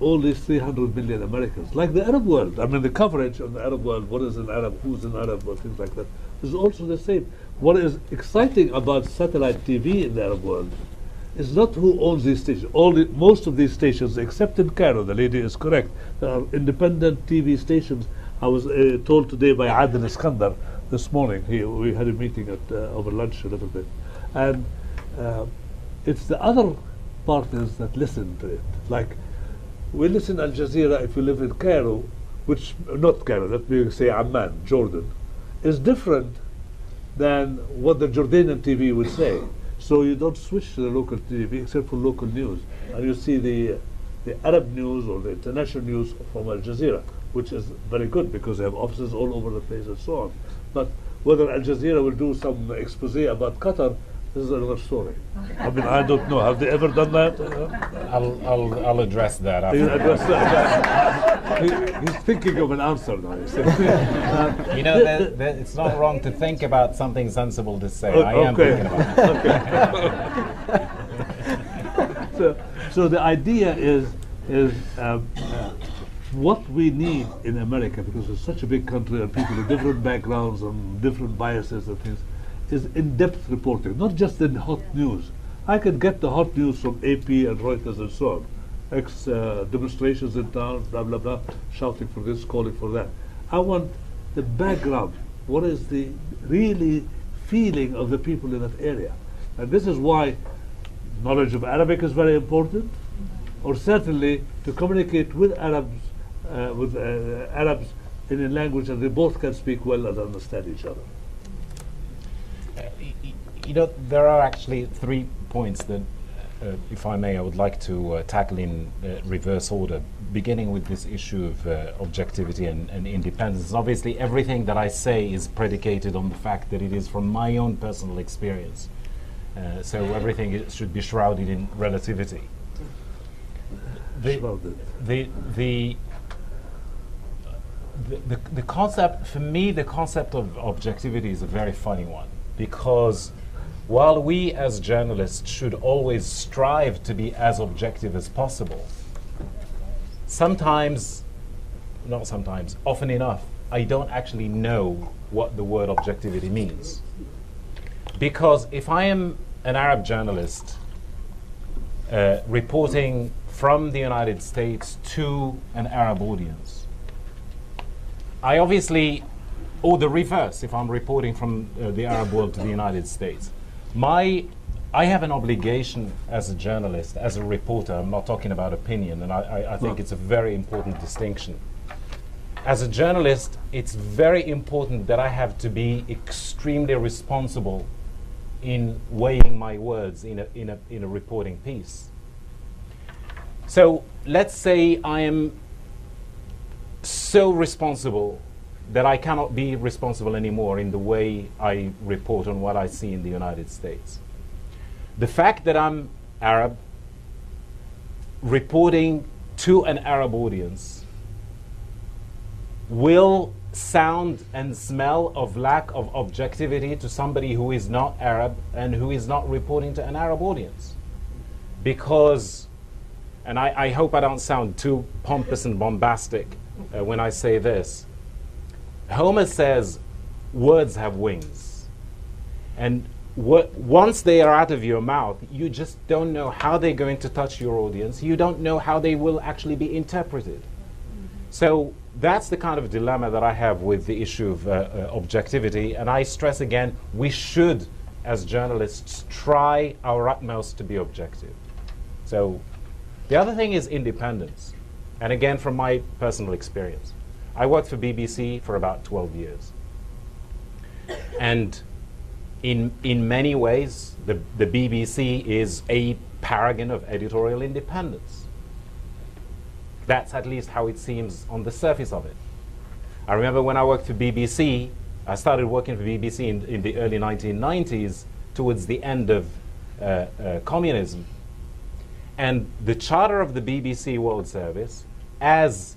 [SPEAKER 3] all these 300 million Americans, like the Arab world. I mean, the coverage of the Arab world, what is an Arab, who's an Arab, or things like that, is also the same. What is exciting about satellite TV in the Arab world is not who owns these stations. Most of these stations, except in Cairo, the lady is correct, there are independent TV stations. I was told today by Adil Iskandar this morning. We had a meeting at over lunch a little bit, and it's the other partners that listen to it. Like, we listen to Al Jazeera if you live in Cairo, which, not Cairo, let me say Amman, Jordan, is different than what the Jordanian TV would say. So you don't switch to the local TV except for local news. And you see the Arab news or the international news from Al Jazeera, which is very good because they have offices all over the place and so on. But whether Al Jazeera will do some expose about Qatar, this is another story. I mean, I don't know. Have they ever done that?
[SPEAKER 2] I'll address that after.
[SPEAKER 3] He's thinking of an answer now.
[SPEAKER 2] You know, it's not wrong to think about something sensible to say. I am thinking about it.
[SPEAKER 3] So the idea is what we need in America, because it's such a big country and people with different backgrounds and different biases and things, is in-depth reporting, not just the hot news. I can get the hot news from AP and Reuters and so on. Demonstrations in town, blah, blah, blah, shouting for this, calling for that. I want the background. What is the really feeling of the people in that area? And this is why knowledge of Arabic is very important, or certainly to communicate with Arabs in a language that they both can speak well and understand each other.
[SPEAKER 2] You know, there are actually 3 points that, if I may, I would like to tackle in reverse order, beginning with this issue of objectivity and independence. Obviously, everything that I say is predicated on the fact that it is from my own personal experience. So everything should be shrouded in relativity. The concept, for me, the concept of objectivity is a very funny one, because while we as journalists should always strive to be as objective as possible, often enough, I don't actually know what the word objectivity means. Because if I am an Arab journalist reporting from the United States to an Arab audience, I obviously, or the reverse, if I'm reporting from the Arab world to the United States, I have an obligation as a journalist, as a reporter. I'm not talking about opinion, and I think it's a very important distinction. As a journalist, it's very important that I have to be extremely responsible in weighing my words in a reporting piece. So let's say I am so responsible that I cannot be responsible anymore in the way I report on what I see in the United States. The fact that I'm Arab, reporting to an Arab audience, will sound and smell of lack of objectivity to somebody who is not Arab and who is not reporting to an Arab audience. Because, and I hope I don't sound too pompous and bombastic when I say this, Homer says words have wings. And once they are out of your mouth, you just don't know how they're going to touch your audience. You don't know how they will actually be interpreted. So that's the kind of dilemma that I have with the issue of objectivity. And I stress again, we should, as journalists, try our utmost to be objective. So the other thing is independence. And again, from my personal experience, I worked for BBC for about 12 years. And in many ways, the BBC is a paragon of editorial independence. That's at least how it seems on the surface of it. I remember when I worked for BBC, I started working for BBC in the early 1990s, towards the end of communism. And the charter of the BBC World Service, as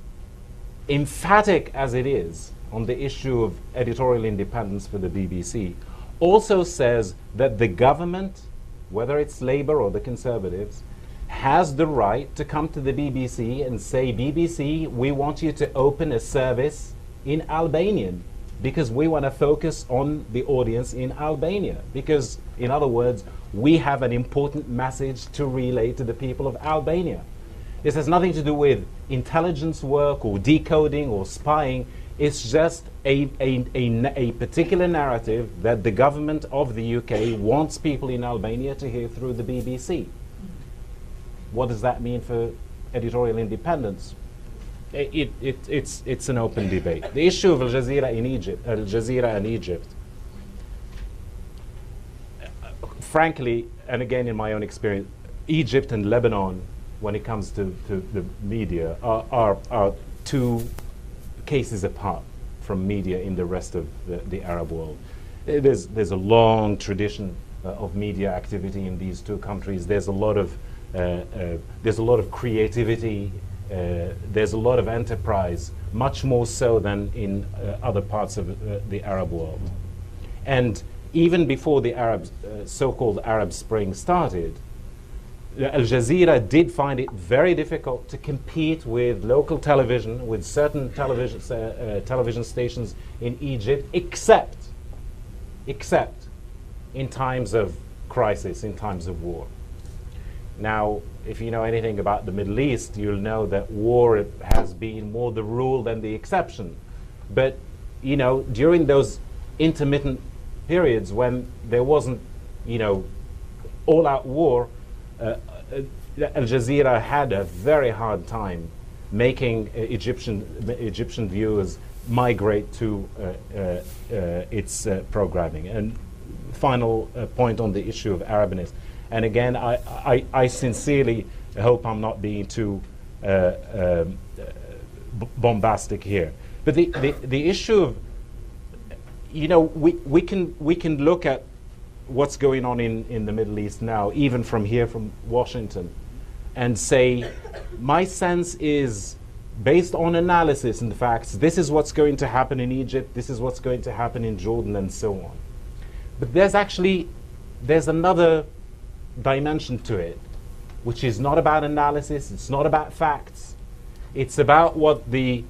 [SPEAKER 2] emphatic as it is on the issue of editorial independence for the BBC, also says that the government, whether it's Labour or the Conservatives, has the right to come to the BBC and say, BBC, we want you to open a service in Albanian because we want to focus on the audience in Albania. Because, in other words, we have an important message to relay to the people of Albania. This has nothing to do with intelligence work or decoding or spying. It's just a particular narrative that the government of the UK wants people in Albania to hear through the BBC. What does that mean for editorial independence? It's an open debate. The issue of Al Jazeera in Egypt, frankly, and again in my own experience, Egypt and Lebanon, when it comes to the media, are two cases apart from media in the rest of the Arab world. There's a long tradition of media activity in these two countries. There's a lot of creativity. There's a lot of enterprise, much more so than in other parts of the Arab world. And even before the so-called Arab Spring started, Al Jazeera did find it very difficult to compete with local television, with certain television stations in Egypt, except in times of crisis, in times of war. Now, if you know anything about the Middle East, you'll know that war has been more the rule than the exception. But, you know, during those intermittent periods when there wasn't, you know, all-out war, Al Jazeera had a very hard time making Egyptian viewers migrate to its programming. And final point on the issue of Arabness. And again, I sincerely hope I'm not being too bombastic here. But the issue of, you know, we can look at what's going on in the Middle East now, even from here, from Washington, and say, my sense is, based on analysis and facts, this is what's going to happen in Egypt, this is what's going to happen in Jordan, and so on. But there's another dimension to it, which is not about analysis, it's not about facts. It's about what the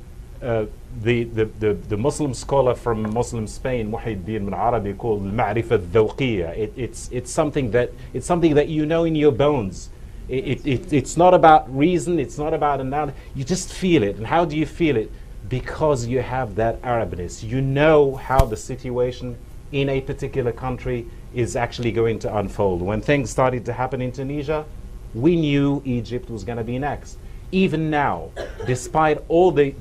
[SPEAKER 2] Muslim scholar from Muslim Spain, Muhyiddin bin Arabi, called al-ma'rifa al-dhawqiyya. It's something that you know in your bones. It's not about reason, it's not about analysis. You just feel it. And how do you feel it? Because you have that Arabness. You know how the situation in a particular country is actually going to unfold. When things started to happen in Tunisia, we knew Egypt was going to be next. Even now, despite all the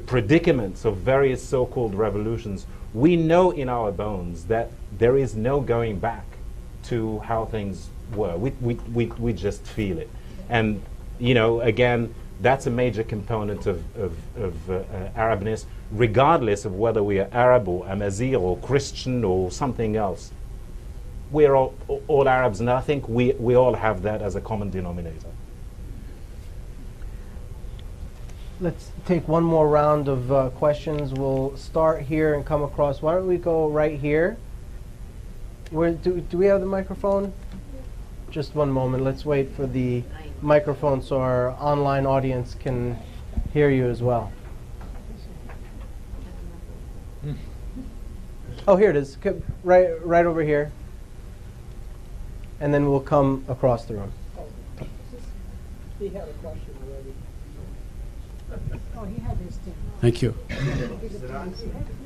[SPEAKER 2] predicaments of various so-called revolutions, we know in our bones that there is no going back to how things were. We just feel it. And, you know, again, that's a major component of Arabness, regardless of whether we are Arab or Amazigh or Christian or something else. We're all Arabs, and I think we all have that as a common denominator.
[SPEAKER 1] Let's take one more round of questions. We'll start here and come across. Why don't we go right here? Do we have the microphone? Just one moment. Let's wait for the microphone so our online audience can hear you as well. Oh, here it is. Right over here. And then we'll come across the room.
[SPEAKER 9] He had a question already.
[SPEAKER 10] Oh, he had his too.
[SPEAKER 9] Thank you.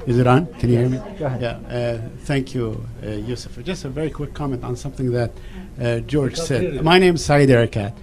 [SPEAKER 9] Is it on? Can you hear me?
[SPEAKER 1] Go ahead.
[SPEAKER 9] Yeah. Thank you, Yusuf. Just a very quick comment on something that George said. My name is Saeed Erekat,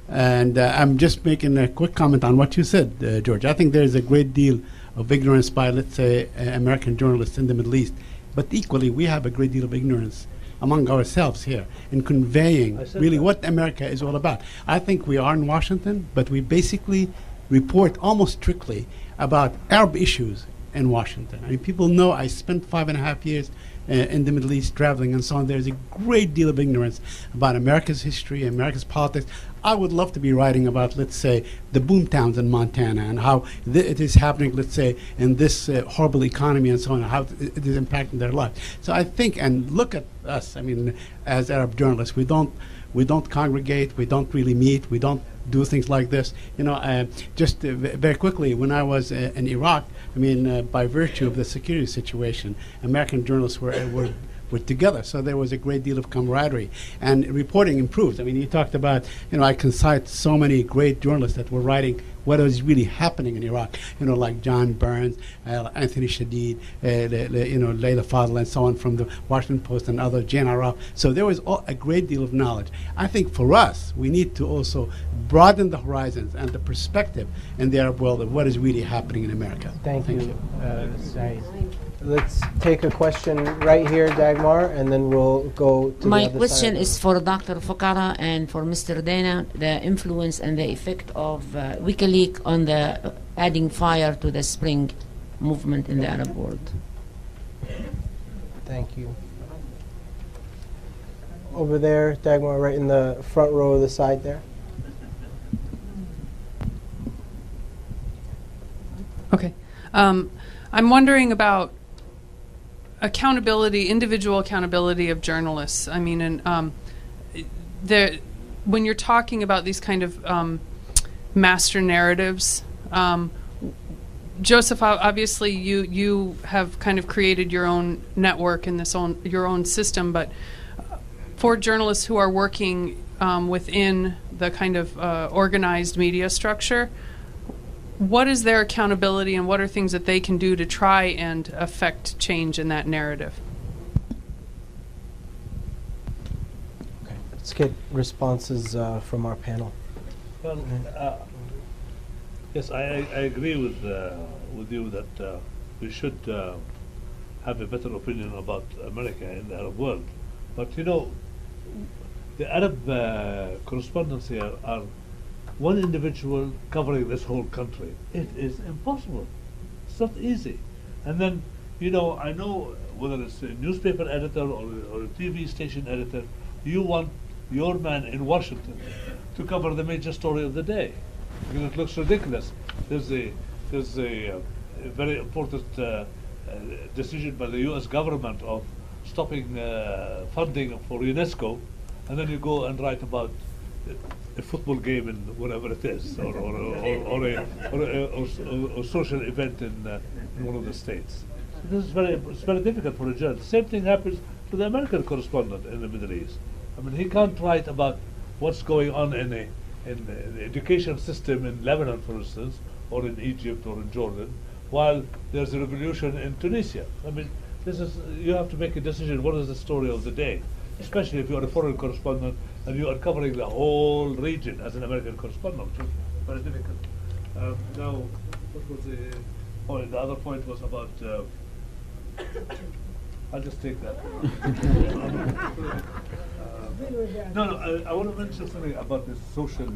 [SPEAKER 9] and I'm just making a quick comment on what you said, George. I think there is a great deal of ignorance by, let's say, American journalists in the Middle East, but equally we have a great deal of ignorance among ourselves here in conveying really what America is all about. I think we are in Washington, but we basically report almost strictly about Arab issues in Washington. I mean, people know I spent 5.5 years in the Middle East traveling and so on. There's a great deal of ignorance about America's history, America's politics. I would love to be writing about, let's say, the boom towns in Montana and how it is happening, let's say, in this horrible economy and so on, how it is impacting their life. So I think, and look at us, I mean, as Arab journalists, we don't congregate, we don't really meet, we don't do things like this. You know, just very quickly, when I was in Iraq, I mean, by virtue of the security situation, American journalists were together, so there was a great deal of camaraderie, and reporting improved. I mean, you talked about, you know, I can cite so many great journalists that were writing what was really happening in Iraq, you know, like John Burns, Anthony Shadid, you know, Layla Fadl, and so on from the Washington Post and other, Jane Araf. So there was a great deal of knowledge. I think for us, we need to also broaden the horizons and the perspective in the Arab world of what is really happening in America.
[SPEAKER 1] Thank you. Saeed. Let's take a question right here, Dagmar, and then we'll go to
[SPEAKER 10] My
[SPEAKER 1] the other
[SPEAKER 10] question
[SPEAKER 1] side.
[SPEAKER 10] is for Dr. Foukara and for Mr. Dana, the influence and the effect of WikiLeaks on the adding fire to the spring movement in the Arab world.
[SPEAKER 1] Thank you. Over there, Dagmar, right in the front row of the side there.
[SPEAKER 11] Okay. I'm wondering about accountability, individual accountability of journalists. I mean, and when you're talking about these kind of master narratives, Joseph, obviously you have kind of created your own network in your own system, but for journalists who are working within the kind of organized media structure, what is their accountability and what are things that they can do to try and affect change in that narrative?
[SPEAKER 1] Okay. Let's get responses from our panel.
[SPEAKER 3] Well, yes, I agree with you that we should have a better opinion about America in the Arab world. But you know, the Arab correspondents here are one individual covering this whole country. It is impossible. It's not easy. And then You know, I know whether it's a newspaper editor or a TV station editor, you want your man in Washington to cover the major story of the day, because it looks ridiculous. There's a very important decision by the U.S. government of stopping funding for UNESCO, and then you go and write about a football game in whatever it is, or a social event in one of the states. This is it's very difficult for a journalist. Same thing happens to the American correspondent in the Middle East. I mean, he can't write about what's going on in the education system in Lebanon, for instance, or in Egypt or in Jordan, while there's a revolution in Tunisia. I mean, you have to make a decision. What is the story of the day? Especially if you're a foreign correspondent and you are covering the whole region as an American correspondent, which is very difficult. Now, what was the point? The other point was about. I'll just take that. I want to mention something about this social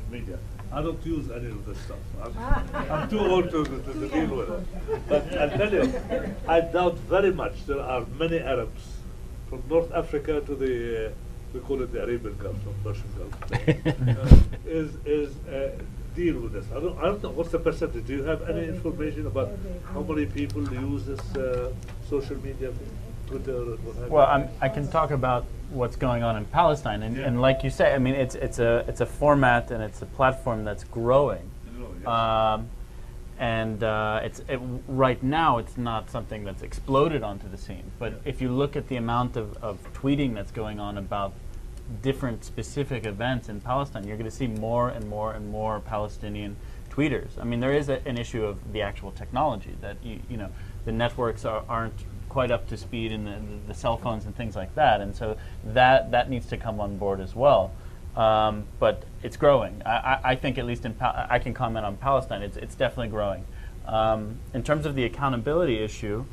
[SPEAKER 3] media. I don't use any of this stuff. I'm too old to deal with it. But I'll tell you, I doubt very much there are many Arabs from North Africa to we call it the Arabian Gulf, or Persian Gulf, deal with this. I don't know, what's the percentage? Do you have any information about how many people use this social media, Twitter, and what have you?
[SPEAKER 4] Well, I can talk about what's going on in Palestine, and like you say, I mean, it's a format and it's a platform that's growing. Right now it's not something that's exploded onto the scene. But if you look at the amount of tweeting that's going on about different specific events in Palestine, you're going to see more and more and more Palestinian tweeters. I mean, there is an issue of the actual technology that you know the networks aren't quite up to speed in the cell phones and things like that, and so that needs to come on board as well. But it's growing. I think at least I can comment on Palestine. It's definitely growing. In terms of the accountability issue,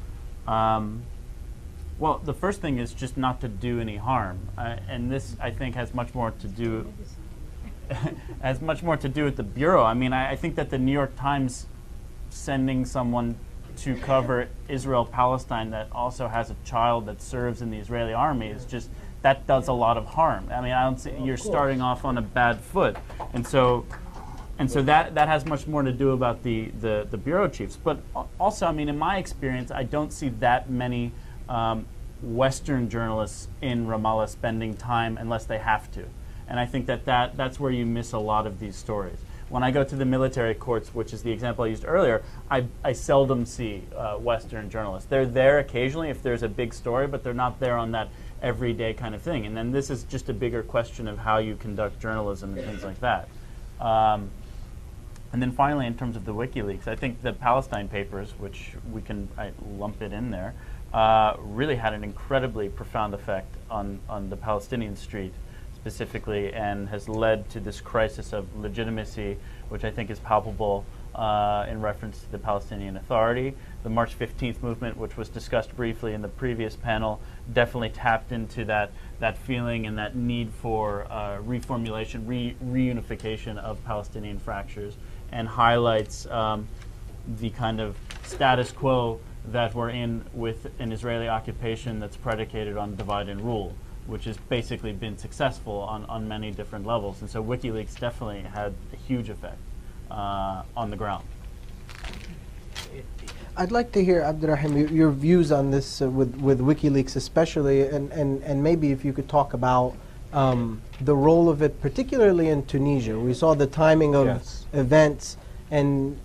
[SPEAKER 4] well, the first thing is just not to do any harm, and this I think has much more to do with the bureau. I mean, I think that the New York Times sending someone to cover Israel-Palestine that also has a child that serves in the Israeli army is just, that does a lot of harm. I mean, I don't see, you're starting off on a bad foot, and so that has much more to do about the bureau chiefs. But also, I mean, in my experience, I don't see that many Western journalists in Ramallah spending time unless they have to, and I think that's where you miss a lot of these stories. When I go to the military courts, which is the example I used earlier, I seldom see Western journalists. They're there occasionally if there's a big story, but they're not there on that everyday kind of thing. And then this is just a bigger question of how you conduct journalism and things like that. And then finally, in terms of the WikiLeaks, I think the Palestine papers, which I lump it in there, really had an incredibly profound effect on the Palestinian street specifically, and has led to this crisis of legitimacy, which I think is palpable in reference to the Palestinian Authority. The March 15th movement, which was discussed briefly in the previous panel, definitely tapped into that feeling and that need for reformulation, reunification of Palestinian fractures, and highlights the kind of status quo that we're in with an Israeli occupation that's predicated on divide and rule, which has basically been successful on many different levels. And so WikiLeaks definitely had a huge effect on the ground.
[SPEAKER 1] I'd like to hear, Abderrahim, your views on this with WikiLeaks especially, and maybe if you could talk about the role of it, particularly in Tunisia. We saw the timing of events, and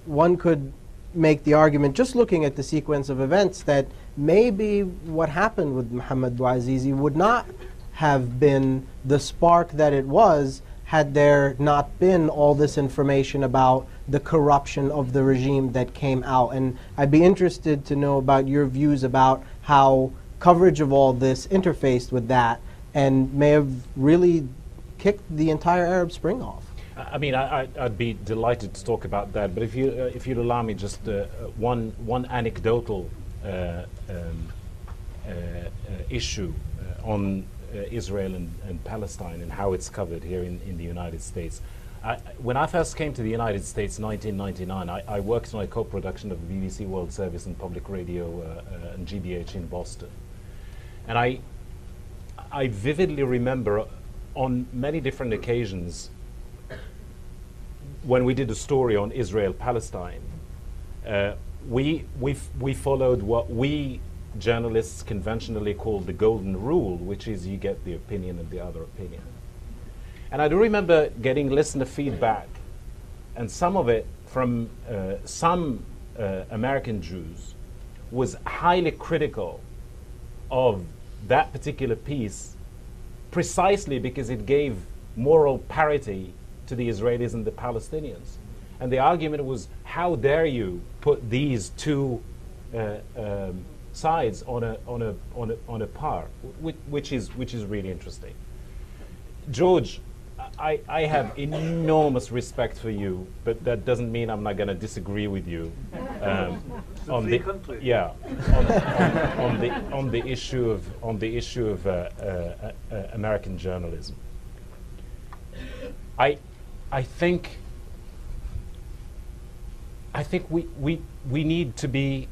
[SPEAKER 1] one could make the argument, just looking at the sequence of events, that maybe what happened with Mohammed Bouazizi would not have been the spark that it was had there not been all this information about the corruption of the regime that came out. And I'd be interested to know about your views about how coverage of all this interfaced with that and may have really kicked the entire Arab Spring off.
[SPEAKER 2] I mean, I'd be delighted to talk about that, but if you'd allow me just one anecdotal issue on Israel and Palestine and how it's covered here in the United States. When I first came to the United States in 1999, I worked on a co-production of the BBC World Service and Public Radio and GBH in Boston. And I vividly remember on many different occasions when we did a story on Israel-Palestine, we followed what we journalists conventionally call the golden rule, which is you get the opinion of the other opinion. And I do remember getting listener feedback, and some of it from some American Jews was highly critical of that particular piece, precisely because it gave moral parity to the Israelis and the Palestinians. And the argument was, how dare you put these two sides on a par, which is really interesting. George, I have enormous respect for you, but that doesn't mean I'm not going to disagree with you on the issue of American journalism. I think we need to be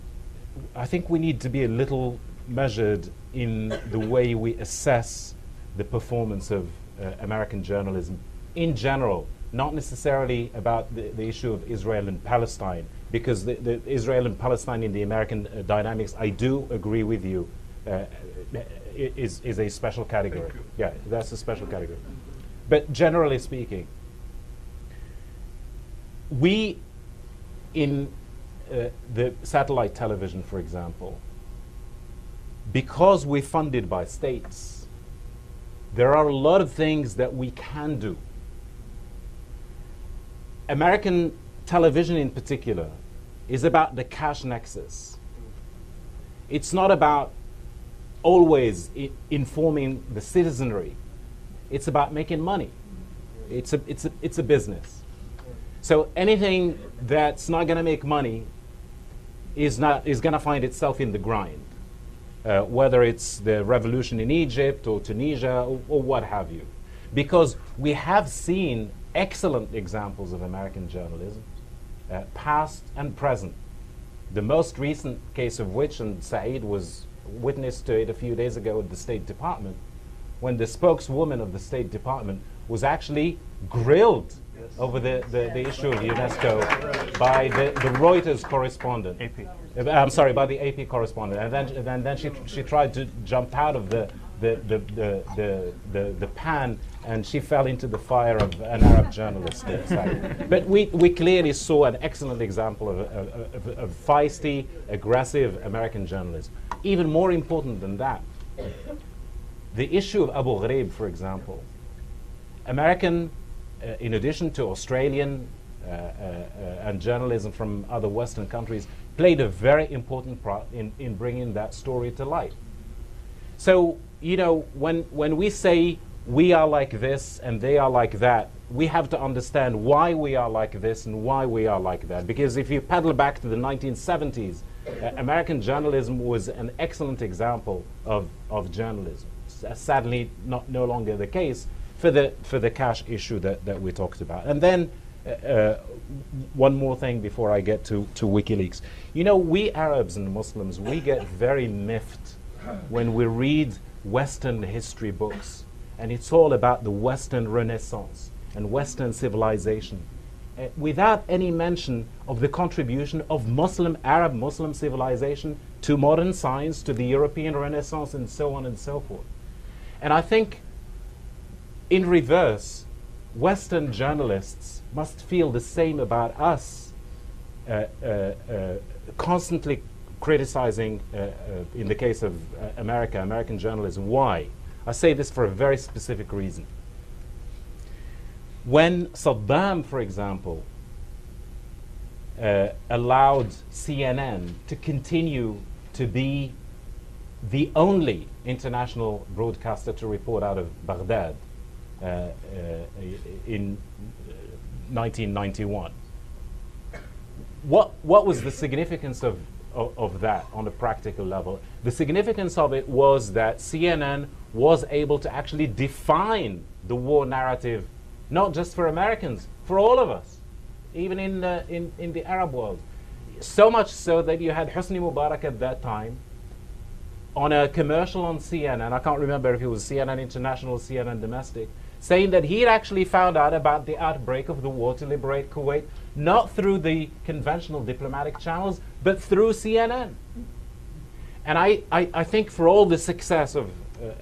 [SPEAKER 2] a little measured in the way we assess the performance of American journalism in general, not necessarily about the issue of Israel and Palestine, because the Israel and Palestine in the American dynamics, I do agree with you, is a special category. Yeah, that's a special category. But generally speaking, we in the satellite television, for example, because we're funded by states, there are a lot of things that we can do. American television in particular is about the cash nexus. It's not about always informing the citizenry. It's about making money. It's a business. So anything that's not going to make money is going to find itself in the grind. Whether it's the revolution in Egypt or Tunisia or what have you. Because we have seen excellent examples of American journalism, past and present. The most recent case of which, and Saeed was witness to it a few days ago at the State Department, when the spokeswoman of the State Department was actually grilled over the issue of UNESCO by the Reuters correspondent. I'm sorry, by the AP correspondent, and then she tried to jump out of the pan, and she fell into the fire of an Arab journalist. But we clearly saw an excellent example of feisty, aggressive American journalism. Even more important than that, the issue of Abu Ghraib, for example, American, in addition to Australian and journalism from other Western countries, played a very important part in bringing that story to light. So, you know, when we say we are like this and they are like that, we have to understand why we are like this and why we are like that. Because if you paddle back to the 1970s, American journalism was an excellent example of journalism. Sadly, no longer the case for the cash issue that we talked about. And then one more thing before I get to WikiLeaks. You know, we Arabs and Muslims, we get very miffed when we read Western history books, and it's all about the Western Renaissance and Western civilization, without any mention of the contribution of Arab Muslim civilization to modern science, to the European Renaissance, and so on and so forth. And I think, in reverse, Western journalists must feel the same about us, constantly criticizing, in the case of American journalism. Why? I say this for a very specific reason. When Saddam, for example, allowed CNN to continue to be the only international broadcaster to report out of Baghdad in 1991. What was the significance of that on a practical level? The significance of it was that CNN was able to actually define the war narrative, not just for Americans, for all of us, even in the Arab world. So much so that you had Hosni Mubarak at that time on a commercial on CNN, I can't remember if it was CNN International or CNN Domestic, saying that he'd actually found out about the outbreak of the war to liberate Kuwait, not through the conventional diplomatic channels, but through CNN. And I think for all the success of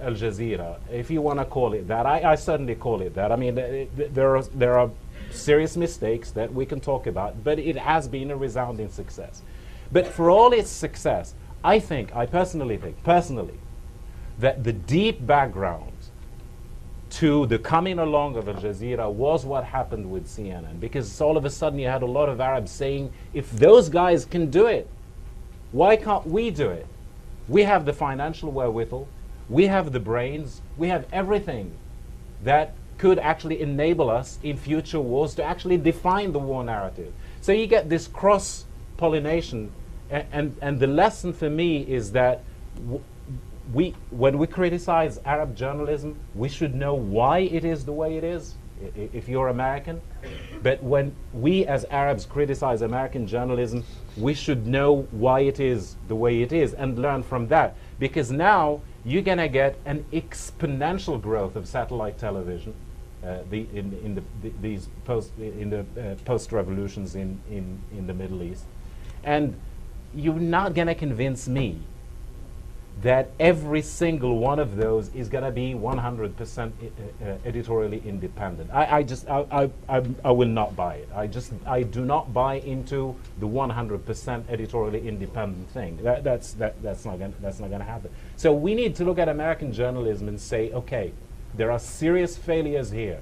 [SPEAKER 2] Al Jazeera, if you want to call it that, I certainly call it that. I mean, there are serious mistakes that we can talk about, but it has been a resounding success. But for all its success, I personally think, that the deep background to the coming along of Al Jazeera was what happened with CNN, because all of a sudden you had a lot of Arabs saying, if those guys can do it, why can't we do it? We have the financial wherewithal, we have the brains, we have everything that could actually enable us in future wars to actually define the war narrative. So you get this cross-pollination, and the lesson for me is that when we criticize Arab journalism, we should know why it is the way it is, if you're American. But when we as Arabs criticize American journalism, we should know why it is the way it is and learn from that. Because now you're going to get an exponential growth of satellite television in the post-revolutions in the Middle East. And you're not going to convince me that every single one of those is going to be 100% editorially independent. I will not buy it. I do not buy into the 100% editorially independent thing. That's not going to happen. So we need to look at American journalism and say, okay, there are serious failures here.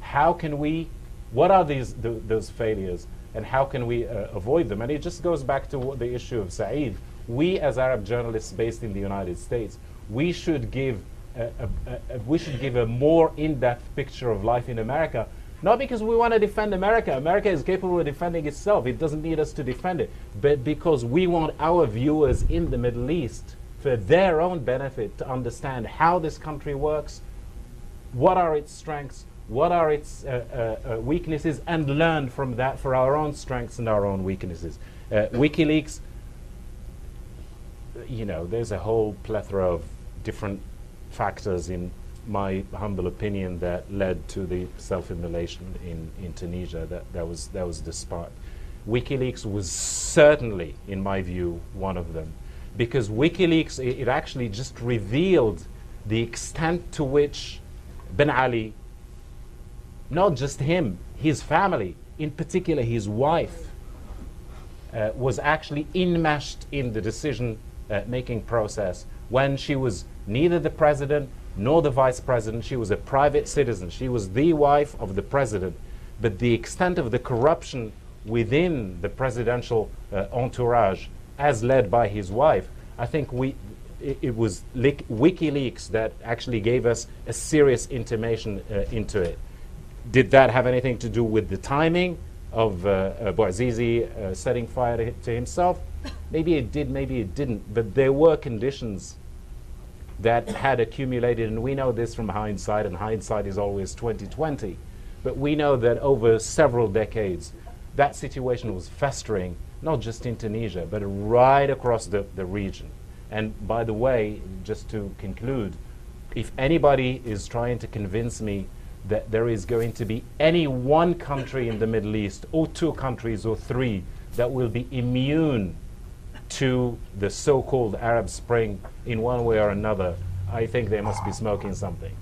[SPEAKER 2] How can we? What are those failures, and how can we avoid them? And it just goes back to the issue of Saeed. We, as Arab journalists based in the United States, we should give a more in-depth picture of life in America, not because we want to defend America. America is capable of defending itself. It doesn't need us to defend it, but because we want our viewers in the Middle East, for their own benefit, to understand how this country works, what are its strengths, what are its weaknesses, and learn from that for our own strengths and our own weaknesses. WikiLeaks, you know, there's a whole plethora of different factors, in my humble opinion, that led to the self-immolation in Tunisia. That was the spark. WikiLeaks was certainly, in my view, one of them, because WikiLeaks, it actually just revealed the extent to which Ben Ali, not just him, his family, in particular his wife, was actually enmeshed in the decision-making process when she was neither the president nor the vice president. She was a private citizen. She was the wife of the president. But the extent of the corruption within the presidential entourage, as led by his wife, I think it was WikiLeaks that actually gave us a serious intimation into it. Did that have anything to do with the timing of Bouazizi setting fire to himself? Maybe it did, maybe it didn't. But there were conditions that had accumulated, and we know this from hindsight, and hindsight is always 20/20. But we know that over several decades, that situation was festering, not just in Tunisia, but right across the region. And by the way, just to conclude, if anybody is trying to convince me that there is going to be any one country in the Middle East, or two countries, or three, that will be immune to the so-called Arab Spring in one way or another, I think they must be smoking something.